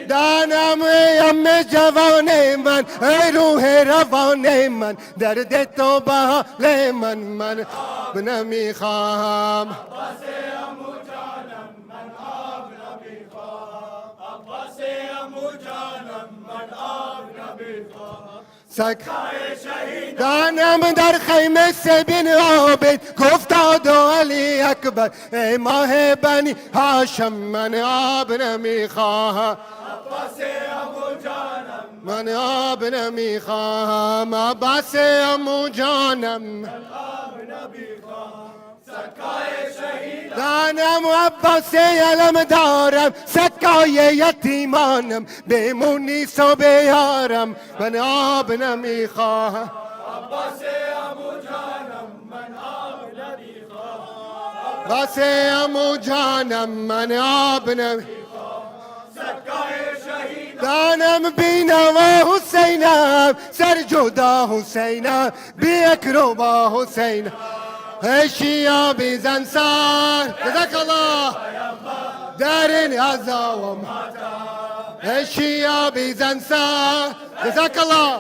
Speaker 1: دانم یم جوان من ای روح روان من درد تو بحال من آب نمی خواهم عباس عمو جانم من آب نمی خواهم عباس عمو جانم من آب نمی خواهم دانم در خیمه سے بن عابد گفتاد علی اکبر ای ماه بنی هاشم من آب نمی خواهم عباس عمو جانم من آب نمی خواهم عباس عمو جانم من آب نمی خواهم سکای شهید دانم عباس علم دارم سکای یتیمانم بمونی صبح یارم من آب نمی خواهم عباس عمو جانم من آب نمی خواهم عباس عمو جانم من آب نمی دانم بینوا حسینم سر جدا حسینم بی اکروبا حسینم ای شیعه بی زنسار جزاک الله در این عزا و ماتا ای شیعه بی زنسار جزاک الله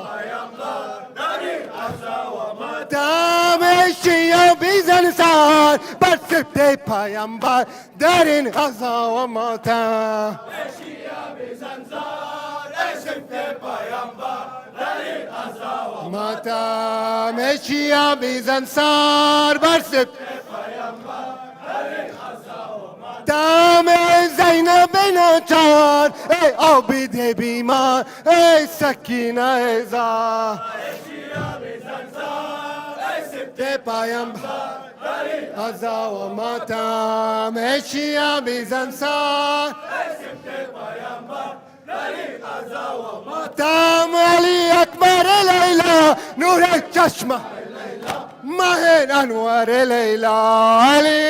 Speaker 1: دام ای شیعه بی زنسار بر سبت پیامبر در این عزا و ماتا ماتا مشیا بیزنسار برسب دام زینب ناچار اے عابد بیمار اے سکینہ زار تے پیمبر عزا و ماتم اے شیعہ بیزنسار ماتم علی اکبر لیلا نور چشمہ ماہ انوار لیلا علی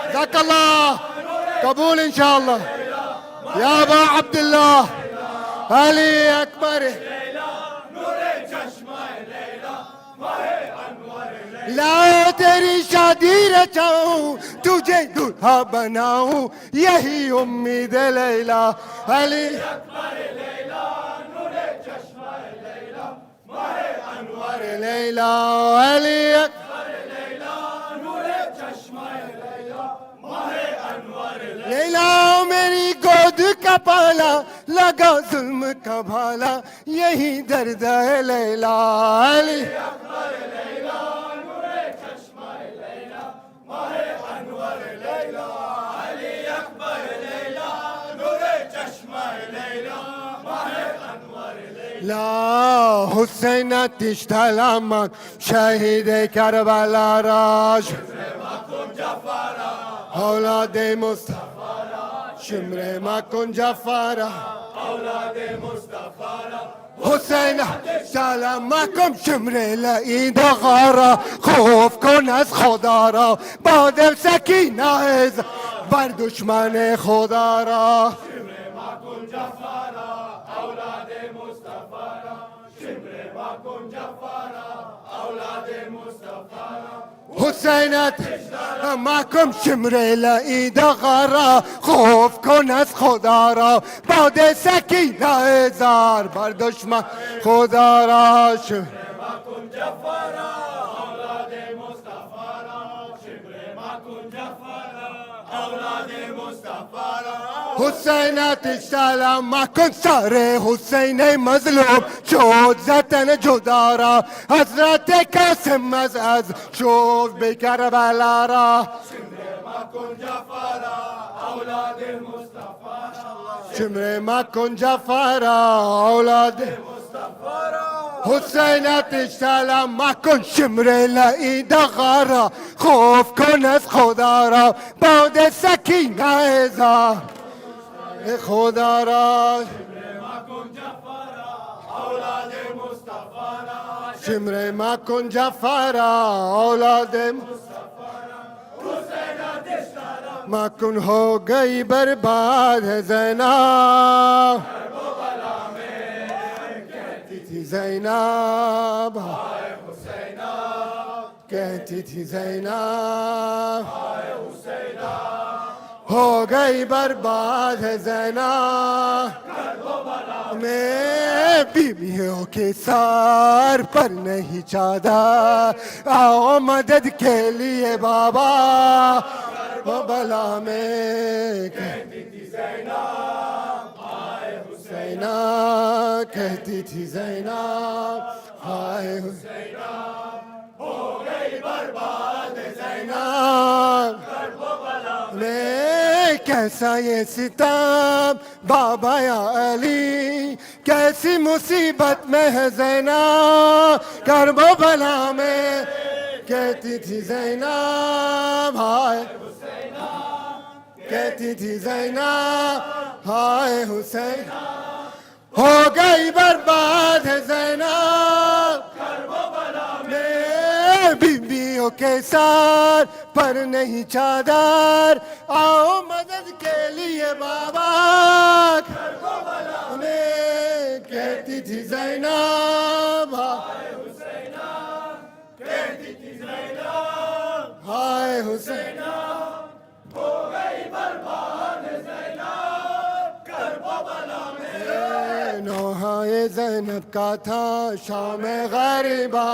Speaker 1: جزاک اللہ قبول انشاءاللہ یا ابا عبداللہ علی اکبر لا تیری شادی رچاؤں تجھے دلہا بناؤں یہی امید لیلا علی لیلا علی لیلا میری گود کا پالا لگا ظلم کا بھالا یہی درد ہے لیلا علی لا حسین تشتلمک شهید کربلا راج اولاد مصطفی شمر مکن جفارا اولاد مصطفی حسین سلامکم شمر لعید غارا خوف کن از خدا را با دل سکینه از بر دشمن خدا را حسینت مکم شمر لعید غارا خوف کن از خدا را باد سکینه زار بر دشمن خدا را شمر مکن جفارا اولاد مصطفی را شمر مکن جفارا اولاد مصطفی را حسینت سلام مکن سر حسین مظلوم شد زتن جدا را حضرت قاسم از شد به کربلا را شمر مکن جفارا اولاد مصطفی شمر مکن جفارا اولاد مصطفی حسینت سلام مکن شمر لعید غارا خوف کن از خدا را باد سکینه زار خدا را شمر مکن جفارا اولاد مکن ہو گئی برباد ہے زینب کہتی تھی زینب کہتی تھی زینب ہو گئی برباد ہے زینب میں بیویوں کے سار پر نہیں چادر آؤ مدد کے لیے بابا کربلا میں کہتی تھی زینب ہائے حسینہ کہتی تھی زینب ہائے حسینہ ہو گئی برباد زینب میں کیسا یہ ستم بابا یا علی کیسی مصیبت میں ہے زینب کربلا میں کہتی تھی زینب ہائے کہتی تھی زینب ہائے حسین ہو گئی برباد ہے زینب میں بیویوں کے ساتھ پر نہیں چادر آؤ مدد کے لیے بابا کربلا میں کہتی تھی زینب ہائے حسینہ کہتی تھی زینب ہائے حسینہ ہو گئی برباد زینب کربلا میں نوحہ زینب کا تھا شام غریبہ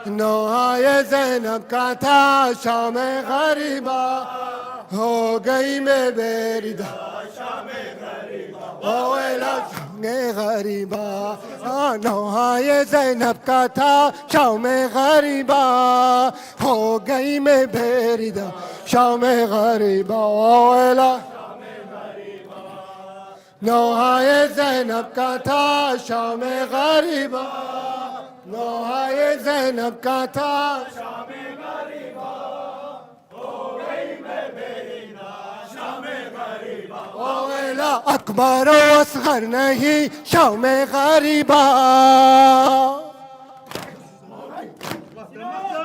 Speaker 1: نوحہ زینب کا تھا شام غریبہ ہو گئی میں بیردہ شام غریبہ اویلا شام غریبہ نوحہ زینب کا تھا شام غریبہ ہو گئی میں بیردہ شام غریبہ اویلا نوهای زینب کا تھا شام غریبا نوهای زینب کا تھا شام غریبا ہو گئی میں بینا شام غریبا اولا اکبر و اصغر نہیں شام غریبا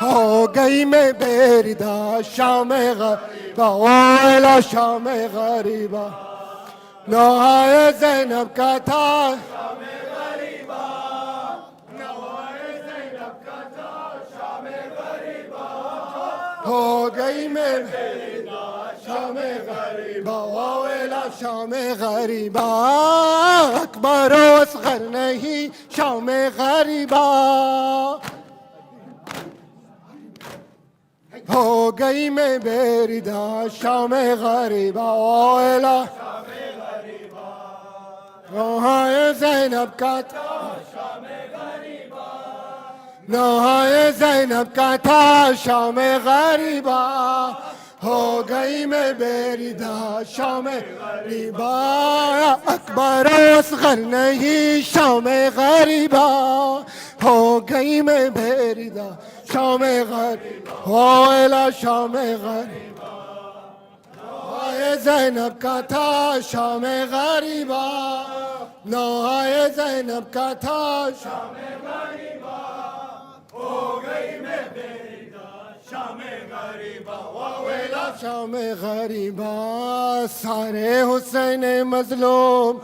Speaker 1: ہو گئی میں بیردہ شام غریبا اولا شام غریبا نوهای زینب کا تھا شام غریبا نوهای زینب کا تھا شام غریبا ہو گئی میں شام غریبا اولا شام غریبا اکبر و اصغر نہیں شام غریبا ہو گئی میں بیردہ شام غریبا اولا نوهای زینب کا تھا شام غریبا نوهای زینب کا تھا شام غریبا ہو گئی میں بیردہ شام غریبا اکبر و اصغر نہیں شام غریبا ہو گئی میں بیردہ شام غریبا اولا شام غریبا نوهای زینب کا تھا شام غریبا نوهای زینب کا تھا شام غریبا ہو گئی میں بیردہ شام غریبا اولا شام غریبا سارے حسین مظلوم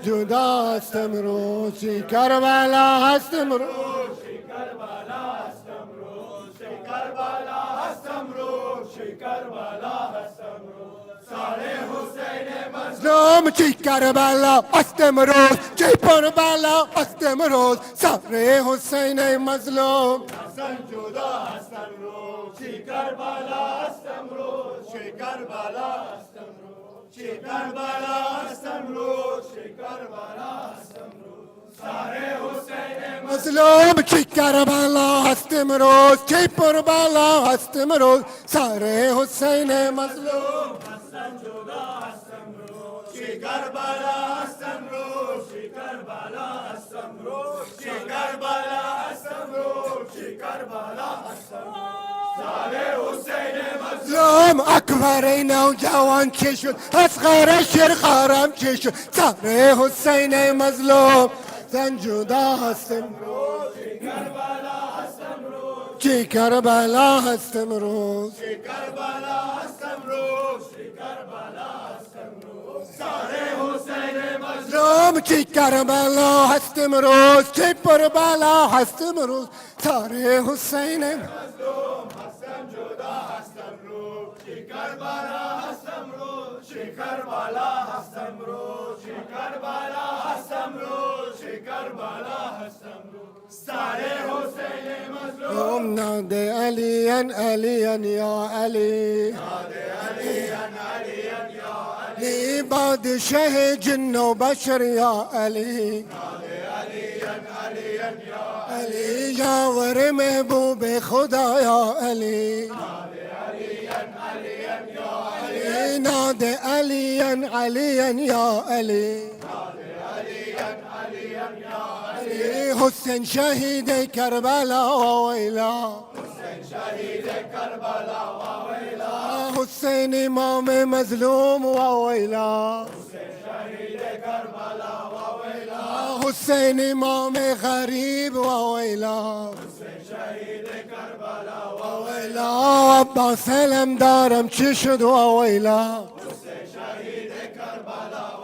Speaker 1: جدا است امروز کربلا است امروز کربلا است امروز کربلا است امروز کربلا است امروز سارے حسین مظلوم چی کربلا است امروز چی کربلا است امروز سارے حسین مظلوم حسن جدا است امروز چی کربلا است امروز چی کربلا است امروز چی کربلا است امروز چی کربلا است امروز سارے حسین مظلوم چی کربلا است امروز چی کربلا است امروز سارے حسین مظلوم حسن جدا است امروز چی کربلا است امروز چی کربلا است امروز چی کربلا است امروز چی کربلا است امروز سارے حسین مظلوم اکبر نوجوان چی شد اصغر شیرخوارم چی شد سارے حسین مظلوم زن جدا است امروز چی کربلا است امروز چی کربلا است امروز چی کربلا است امروز چی کربلا است امروز سارے حسین مظلوم چی کربلا است امروز چی کربلا است امروز سارے حسین مظلوم حسن جدا است امروز چی کربلا است امروز چی کربلا است امروز چی کربلا است امروز چی کربلا است امروز سارے حسین مظلوم نادے علی علی یا علی نادے علی یا علی بادشاہ جن و بشر یا علی نادے علی یا علی یاور محبوب خدا یا علی نادے علی یا علی نادے علی یا علی حسین شہید کربلا ویلا حسین شہید کربلا ویلا حسین امام مظلوم ویلا حسین شہید کربلا ویلا حسین امام غریب ویلا حسین شہید کربلا ویلا عباس علم دارم چی شد ویلا حسین شہید کربلا